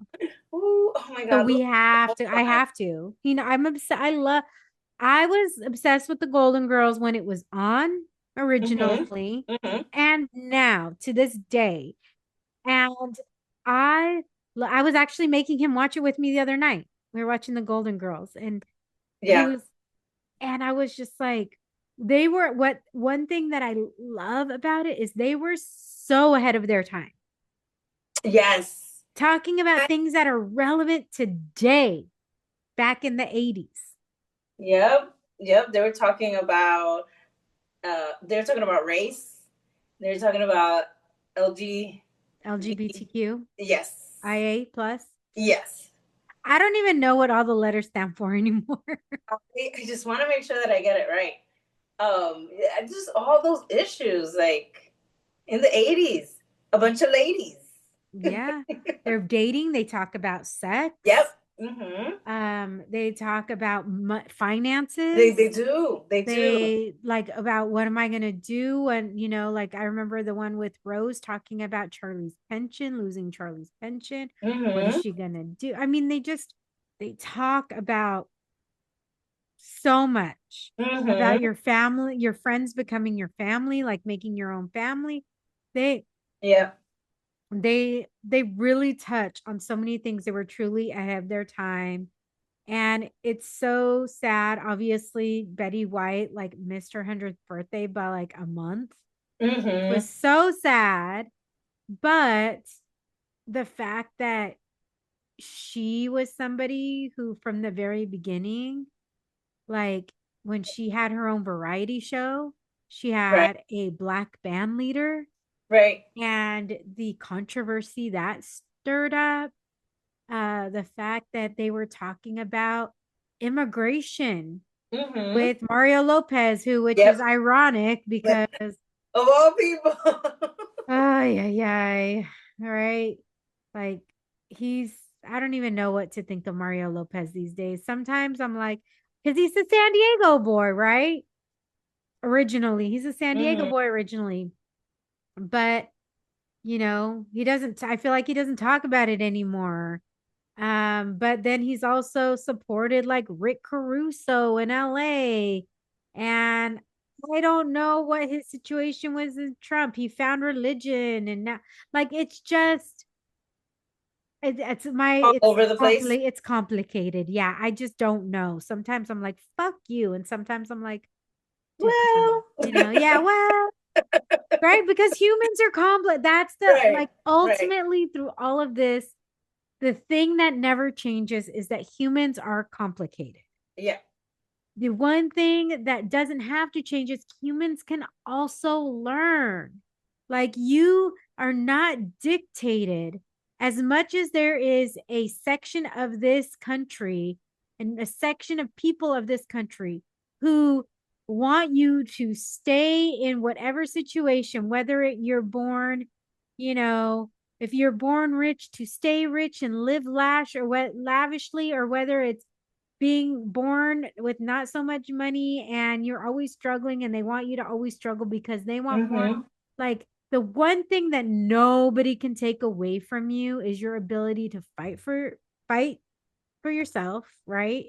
Ooh, oh my So God, we look have so to. I fun. have to. You know, I'm obsessed. I was obsessed with the Golden Girls when it was on Mm-hmm. originally Mm-hmm. and now to this day. And I I was actually making him watch it with me the other night. We were watching the Golden Girls and he Yeah. was and I was just like they were what one thing that I love about it is they were so ahead of their time. Yes. Talking about things that are relevant today back in the 80s. Yep. Yep. They were talking about race. They were talking about LG. LGBTQ, Yes. IA plus. Yes. I don't even know what all the letters stand for anymore. I just want to make sure that I get it right. Yeah, just all those issues, like in the 80s, a bunch of ladies. Yeah. They're dating, they talk about sex. Yep. Mm-hmm. They talk about They finances. they do. They do. They like about what am I going to do? And, you know, like I remember the one with Rose talking about Charlie's pension, losing Charlie's pension. What is Mm-hmm. she going to do? I mean, they talk about so much about Mm-hmm. your family, your friends becoming your family, like making your own family. They Yeah. they really touch on so many things. They were truly ahead of their time. And it's so sad. Obviously, Betty White like missed her 100th birthday by like a month. It Mm-hmm. was so sad. But the fact that she was somebody who, from the very beginning, like when she had her own variety show, she Right. had a black band leader Right. and the controversy that stirred up, the fact that they were talking about immigration Mm-hmm. with Mario Lopez, which is Yep. ironic because Of all people. yeah, yeah, all right, like he's I don't even know what to think of Mario Lopez these days. Sometimes I'm like, because he's a San Diego boy, right? Originally, he's a San Diego Mm-hmm. boy originally, but you know, he doesn't. I feel like he doesn't talk about it anymore. But then he's also supported like Rick Caruso in LA. And I don't know what his situation was in Trump. He found religion and now like it's just All over the place. it's complicated. Yeah, I just don't know. Sometimes I'm like, fuck you. And sometimes I'm like, Well, you know, yeah, well, right? Because humans are complex. That's the right, like right. ultimately through all of this, the thing that never changes is that humans are complicated. Yeah. The one thing that doesn't have to change is humans can also learn. Like you are not dictated as much as there is a section of this country and a section of people of this country who want you to stay in whatever situation, whether you're born, you know, if you're born rich to stay rich and live lavishly, or whether it's being born with not so much money and you're always struggling and they want you to always struggle because they want more. Mm-hmm. Like the one thing that nobody can take away from you is your ability to fight for yourself, right?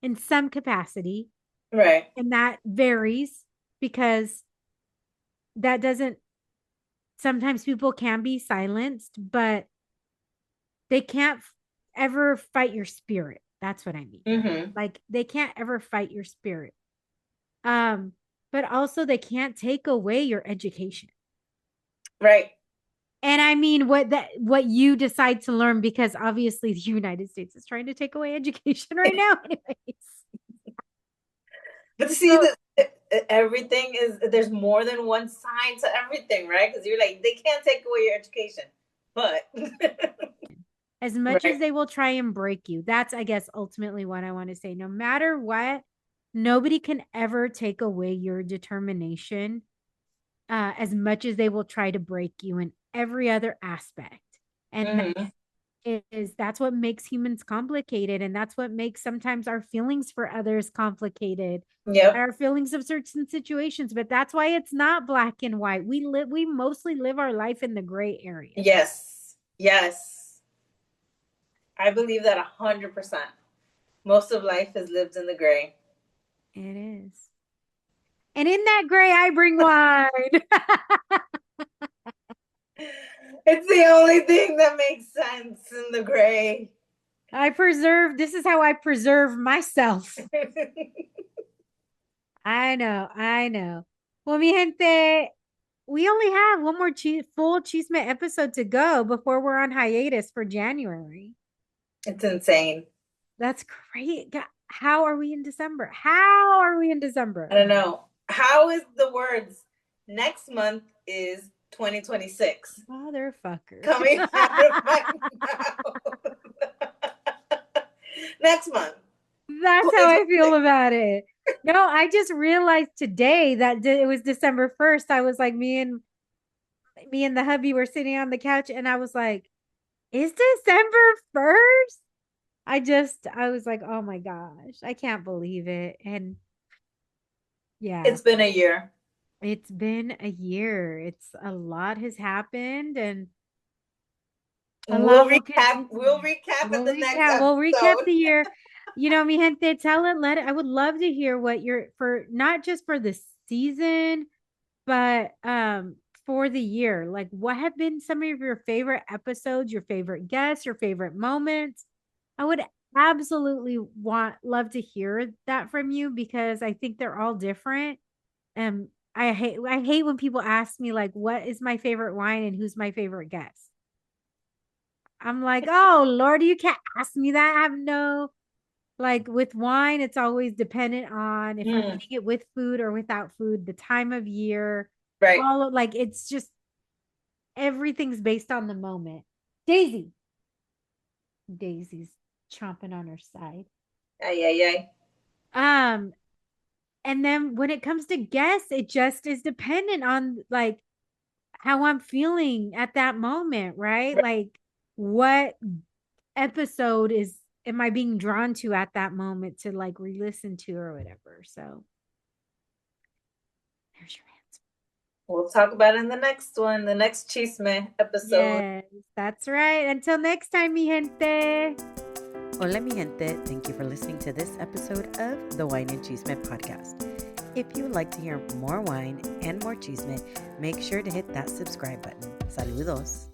In some capacity. Right. And that varies because that doesn't sometimes people can be silenced, but they can't ever fight your spirit. That's what I mean. Mm-hmm. Like they can't ever fight your spirit. Um, but also they can't take away your education. Right. And I mean, what you decide to learn, because obviously the United States is trying to take away education right now, anyways. But see So, that everything is, there's more than one side to everything, right? Because you're like, they can't take away your education, but as much as right. they will try and break you, that's, I guess, ultimately what I want to say. No matter what, nobody can ever take away your determination, as much as they will try to break you in every other aspect. And Mm-hmm. that's what makes humans complicated, and that's what makes sometimes our feelings for others complicated, Yep. our feelings of certain situations. But that's why it's not black and white. We mostly live our life in the gray area. Yes. Yes. I believe that 100%. Most of life is lived in the gray. It is. And in that gray, I bring wine. It's the only thing that makes sense in the gray. This is how I preserve myself. I know, I know. Well, mi gente, we only have one more full Chisme episode to go before we're on hiatus for January. It's insane. That's great. How are we in December? How are we in December? I don't know. How is the words next month is 2026 Motherfucker. coming out of my mouth? Next month. That's how I feel about it. No, I just realized today that it was December 1st. I was like, me and the hubby were sitting on the couch, and I was like, is December 1st? I was like, oh my gosh, I can't believe it. And yeah, It's been a year. it's been a year. It's a lot has happened, and a lot will continue. We'll recap in We'll the next recap. We'll recap episode. the year. Mi gente, I would love to hear what you're for, not just for the season, but for the year. Like, what have been some of your favorite episodes, your favorite guests, your favorite moments? I would absolutely love to hear that from you, because I think they're all different. Um, I hate when people ask me like, what is my favorite wine and who's my favorite guest. I'm like, oh Lord, you can't ask me that. I have no, like, with wine, it's always dependent on if I'm eating it with food or without food, the time of year, Right. all of, like, it's just everything's based on the moment. Daisy's chomping on her side. Ay, ay, ay. Um, and then when it comes to guests, it just is dependent on like how I'm feeling at that moment, right? Right. Like, what episode am I being drawn to at that moment to like re-listen to or whatever. So there's your answer. We'll talk about it in the next one, the next Chisme episode. Yes, that's right. Until next time, mi gente. Hola, mi gente. Thank you for listening to this episode of the Wine and Chisme podcast. If you would like to hear more wine and more chisme, make sure to hit that subscribe button. Saludos.